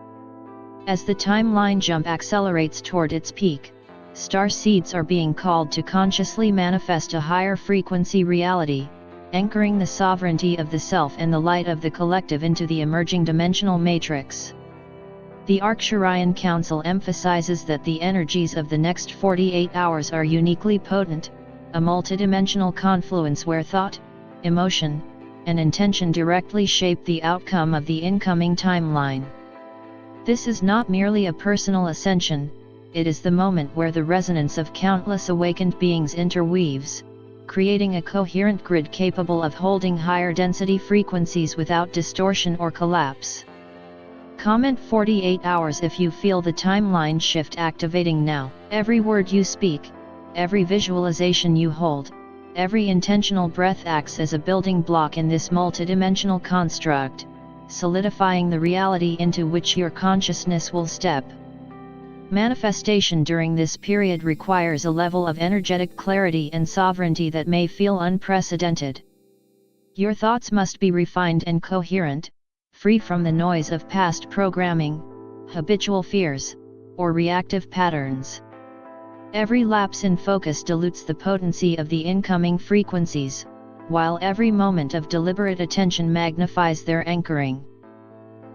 As the timeline jump accelerates toward its peak, starseeds are being called to consciously manifest a higher frequency reality, anchoring the sovereignty of the self and the light of the collective into the emerging dimensional matrix. The Arcturian Council emphasizes that the energies of the next 48 hours are uniquely potent, a multidimensional confluence where thought, emotion, and intention directly shape the outcome of the incoming timeline. This is not merely a personal ascension, it is the moment where the resonance of countless awakened beings interweaves, creating a coherent grid capable of holding higher density frequencies without distortion or collapse. Comment 48 hours if you feel the timeline shift activating now. Every word you speak, every visualization you hold, every intentional breath acts as a building block in this multidimensional construct, solidifying the reality into which your consciousness will step. Manifestation during this period requires a level of energetic clarity and sovereignty that may feel unprecedented. Your thoughts must be refined and coherent, free from the noise of past programming, habitual fears, or reactive patterns. Every lapse in focus dilutes the potency of the incoming frequencies, while every moment of deliberate attention magnifies their anchoring.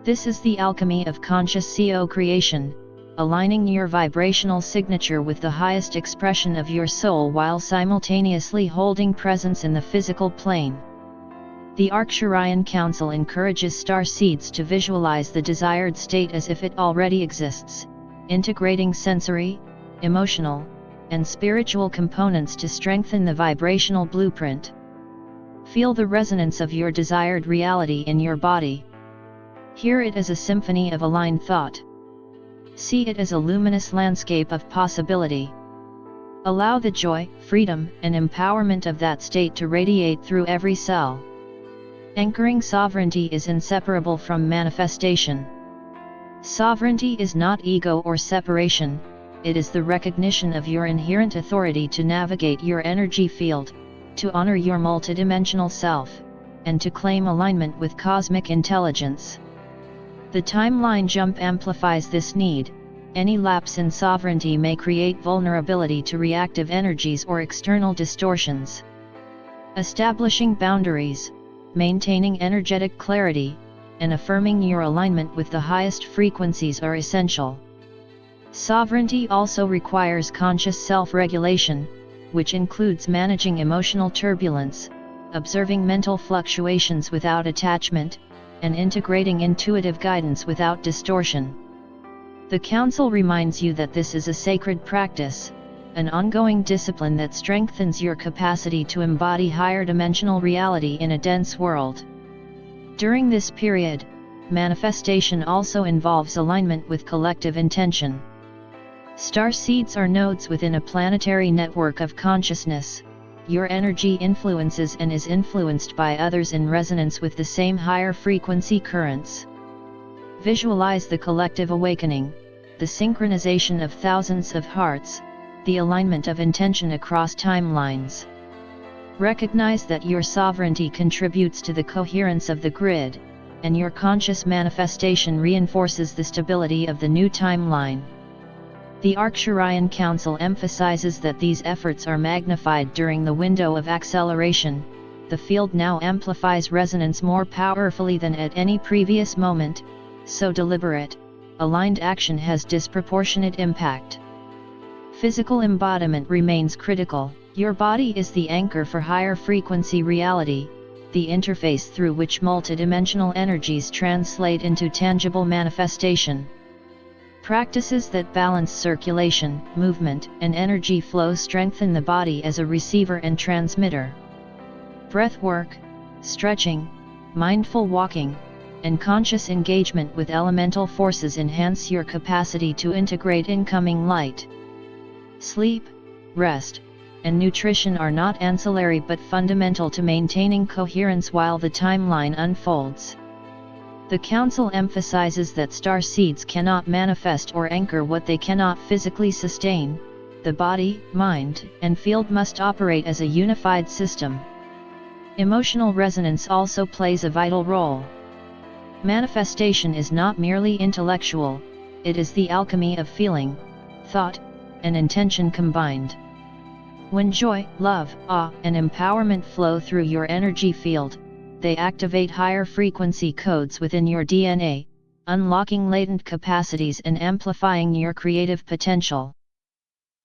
This is the alchemy of conscious co-creation, aligning your vibrational signature with the highest expression of your soul while simultaneously holding presence in the physical plane. The Arcturian Council encourages starseeds to visualize the desired state as if it already exists, integrating sensory, emotional, and spiritual components to strengthen the vibrational blueprint. Feel the resonance of your desired reality in your body. Hear it as a symphony of aligned thought. See it as a luminous landscape of possibility. Allow the joy, freedom, and empowerment of that state to radiate through every cell. Anchoring sovereignty is inseparable from manifestation. Sovereignty is not ego or separation, it is the recognition of your inherent authority to navigate your energy field, to honor your multidimensional self, and to claim alignment with cosmic intelligence. The timeline jump amplifies this need. Any lapse in sovereignty may create vulnerability to reactive energies or external distortions. Establishing boundaries, maintaining energetic clarity, and affirming your alignment with the highest frequencies are essential. Sovereignty also requires conscious self-regulation, which includes managing emotional turbulence, observing mental fluctuations without attachment, and integrating intuitive guidance without distortion. The Council reminds you that this is a sacred practice, an ongoing discipline that strengthens your capacity to embody higher dimensional reality in a dense world. During this period, manifestation also involves alignment with collective intention. Starseeds are nodes within a planetary network of consciousness. Your energy influences and is influenced by others in resonance with the same higher frequency currents. Visualize the collective awakening, the synchronization of thousands of hearts, the alignment of intention across timelines. Recognize that your sovereignty contributes to the coherence of the grid, and your conscious manifestation reinforces the stability of the new timeline. The Arcturian Council emphasizes that these efforts are magnified during the window of acceleration. The field now amplifies resonance more powerfully than at any previous moment, so deliberate, aligned action has disproportionate impact. Physical embodiment remains critical. Your body is the anchor for higher frequency reality, the interface through which multidimensional energies translate into tangible manifestation. Practices that balance circulation, movement, and energy flow strengthen the body as a receiver and transmitter. Breath work, stretching, mindful walking, and conscious engagement with elemental forces enhance your capacity to integrate incoming light. Sleep, rest, and nutrition are not ancillary but fundamental to maintaining coherence while the timeline unfolds. The Council emphasizes that starseeds cannot manifest or anchor what they cannot physically sustain. The body, mind, and field must operate as a unified system. Emotional resonance also plays a vital role. Manifestation is not merely intellectual, it is the alchemy of feeling, thought, and intention combined. When joy, love, awe, and empowerment flow through your energy field, they activate higher frequency codes within your DNA, unlocking latent capacities and amplifying your creative potential.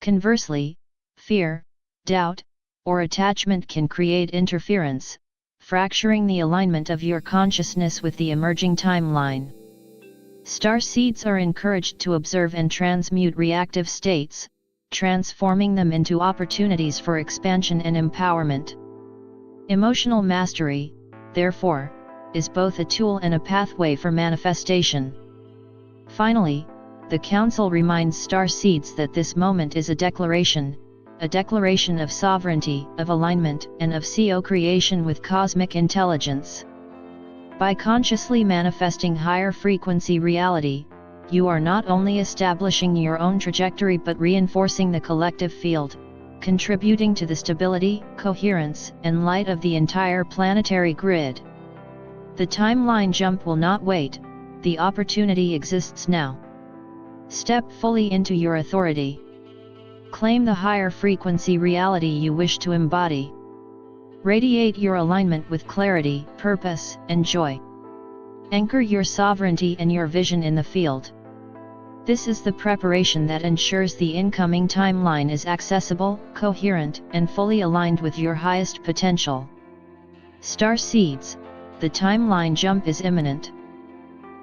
Conversely, fear, doubt, or attachment can create interference, fracturing the alignment of your consciousness with the emerging timeline. Starseeds are encouraged to observe and transmute reactive states, transforming them into opportunities for expansion and empowerment. Emotional mastery, therefore, is both a tool and a pathway for manifestation. Finally, the Council reminds starseeds that this moment is a declaration of sovereignty, of alignment, and of co-creation with cosmic intelligence. By consciously manifesting higher frequency reality, you are not only establishing your own trajectory but reinforcing the collective field, contributing to the stability, coherence, and light of the entire planetary grid. The timeline jump will not wait, the opportunity exists now. Step fully into your authority. Claim the higher frequency reality you wish to embody. Radiate your alignment with clarity, purpose, and joy. Anchor your sovereignty and your vision in the field. This is the preparation that ensures the incoming timeline is accessible, coherent, and fully aligned with your highest potential. Starseeds, the timeline jump is imminent.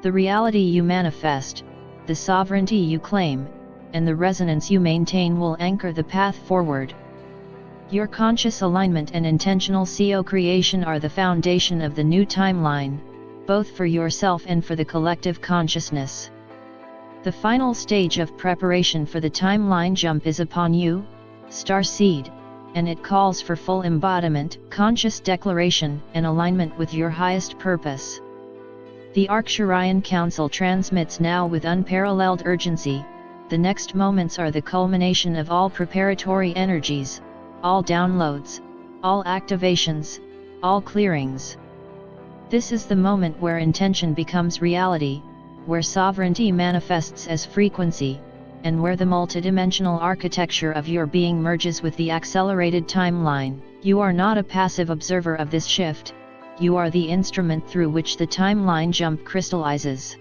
The reality you manifest, the sovereignty you claim, and the resonance you maintain will anchor the path forward. Your conscious alignment and intentional co-creation are the foundation of the new timeline, both for yourself and for the collective consciousness. The final stage of preparation for the timeline jump is upon you, Starseed, and it calls for full embodiment, conscious declaration, and alignment with your highest purpose. The Arcturian Council transmits now with unparalleled urgency. The next moments are the culmination of all preparatory energies, all downloads, all activations, all clearings. This is the moment where intention becomes reality, where sovereignty manifests as frequency, and where the multidimensional architecture of your being merges with the accelerated timeline. You are not a passive observer of this shift, you are the instrument through which the timeline jump crystallizes.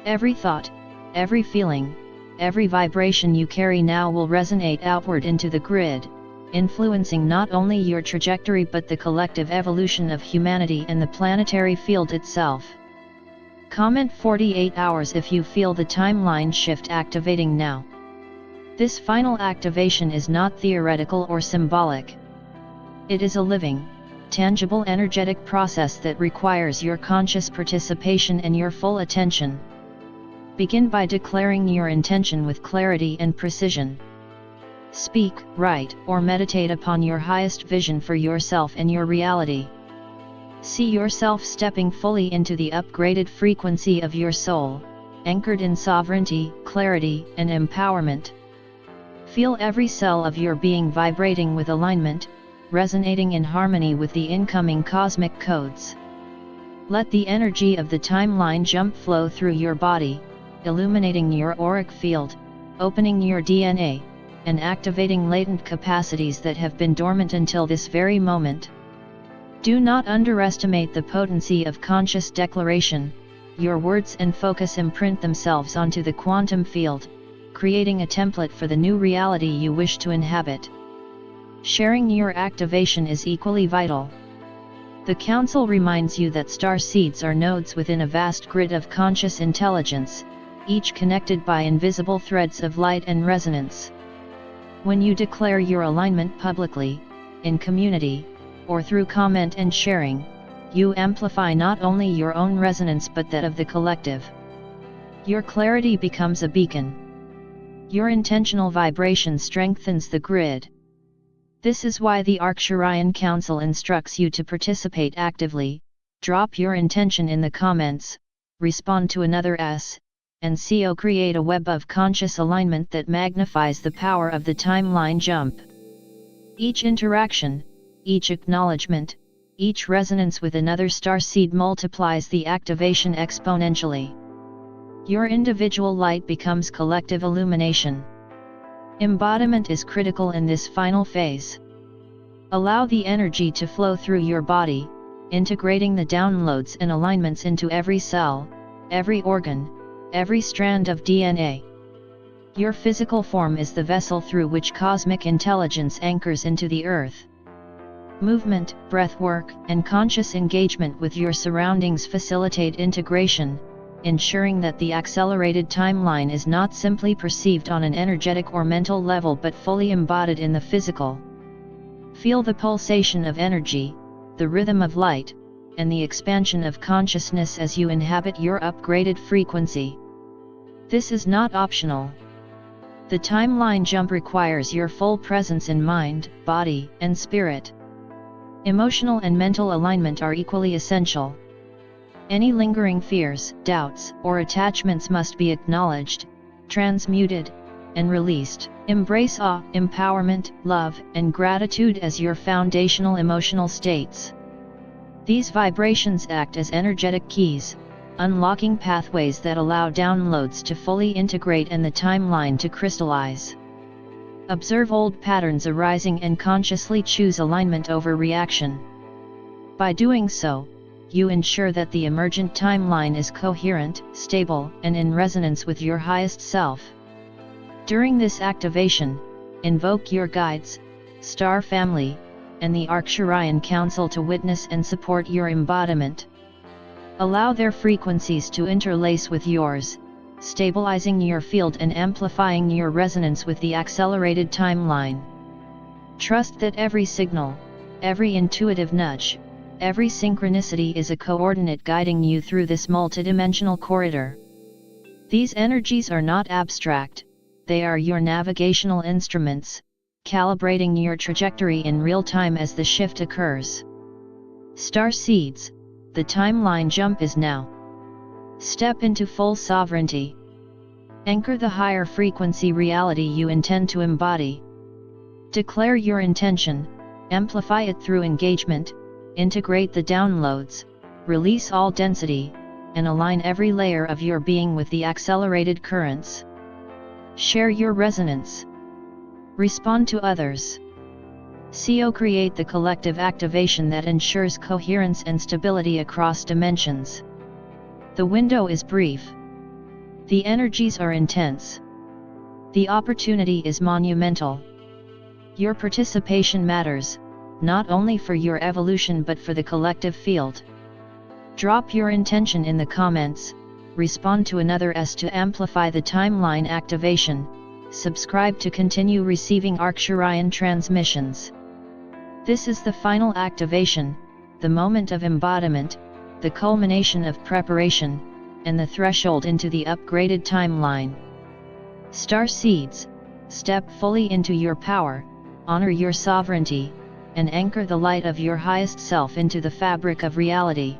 Every thought, every feeling, every vibration you carry now will resonate outward into the grid, influencing not only your trajectory but the collective evolution of humanity and the planetary field itself. Comment 48 hours if you feel the timeline shift activating now. This final activation is not theoretical or symbolic. It is a living, tangible energetic process that requires your conscious participation and your full attention. Begin by declaring your intention with clarity and precision. Speak, write, or meditate upon your highest vision for yourself and your reality. See yourself stepping fully into the upgraded frequency of your soul, anchored in sovereignty, clarity, and empowerment. Feel every cell of your being vibrating with alignment, resonating in harmony with the incoming cosmic codes. Let the energy of the timeline jump flow through your body, illuminating your auric field, opening your DNA, and activating latent capacities that have been dormant until this very moment. Do not underestimate the potency of conscious declaration. Your words and focus imprint themselves onto the quantum field, creating a template for the new reality you wish to inhabit. Sharing your activation is equally vital. The Council reminds you that starseeds are nodes within a vast grid of conscious intelligence, each connected by invisible threads of light and resonance. When you declare your alignment publicly, in community, or through comment and sharing, you amplify not only your own resonance but that of the collective. Your clarity becomes a beacon. Your intentional vibration strengthens the grid. This is why the Arcturian Council instructs you to participate actively, drop your intention in the comments, respond to another S, and create a web of conscious alignment that magnifies the power of the timeline jump. Each interaction, each acknowledgement, each resonance with another starseed multiplies the activation exponentially. Your individual light becomes collective illumination. Embodiment is critical in this final phase. Allow the energy to flow through your body, integrating the downloads and alignments into every cell, every organ, every strand of DNA. Your physical form is the vessel through which cosmic intelligence anchors into the earth. Movement, breathwork, and conscious engagement with your surroundings facilitate integration, ensuring that the accelerated timeline is not simply perceived on an energetic or mental level but fully embodied in the physical. Feel the pulsation of energy, the rhythm of light, and the expansion of consciousness as you inhabit your upgraded frequency. This is not optional. The timeline jump requires your full presence in mind, body, and spirit. Emotional and mental alignment are equally essential. Any lingering fears, doubts, or attachments must be acknowledged, transmuted, and released. Embrace awe, empowerment, love, and gratitude as your foundational emotional states. These vibrations act as energetic keys, unlocking pathways that allow downloads to fully integrate and the timeline to crystallize. Observe old patterns arising and consciously choose alignment over reaction. By doing so, you ensure that the emergent timeline is coherent, stable, and in resonance with your highest self. During this activation, invoke your guides, star family, and the Arcturian Council to witness and support your embodiment. Allow their frequencies to interlace with yours, stabilizing your field and amplifying your resonance with the accelerated timeline. Trust that every signal, every intuitive nudge, every synchronicity is a coordinate guiding you through this multidimensional corridor. These energies are not abstract, they are your navigational instruments, calibrating your trajectory in real time as the shift occurs. Starseeds, the timeline jump is now. Step into full sovereignty. Anchor the higher frequency reality you intend to embody. Declare your intention, amplify it through engagement, integrate the downloads, release all density, and align every layer of your being with the accelerated currents. Share your resonance. Respond to others. Co-create the collective activation that ensures coherence and stability across dimensions. The window is brief. The energies are intense. The opportunity is monumental. Your participation matters, not only for your evolution but for the collective field. Drop your intention in the comments, respond to another S to amplify the timeline activation, subscribe to continue receiving Arcturian transmissions. This is the final activation, the moment of embodiment, the culmination of preparation, and the threshold into the upgraded timeline. Starseeds, step fully into your power, honor your sovereignty, and anchor the light of your highest self into the fabric of reality.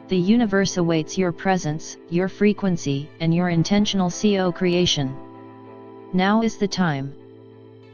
The universe awaits your presence, your frequency, and your intentional co-creation. Now is the time.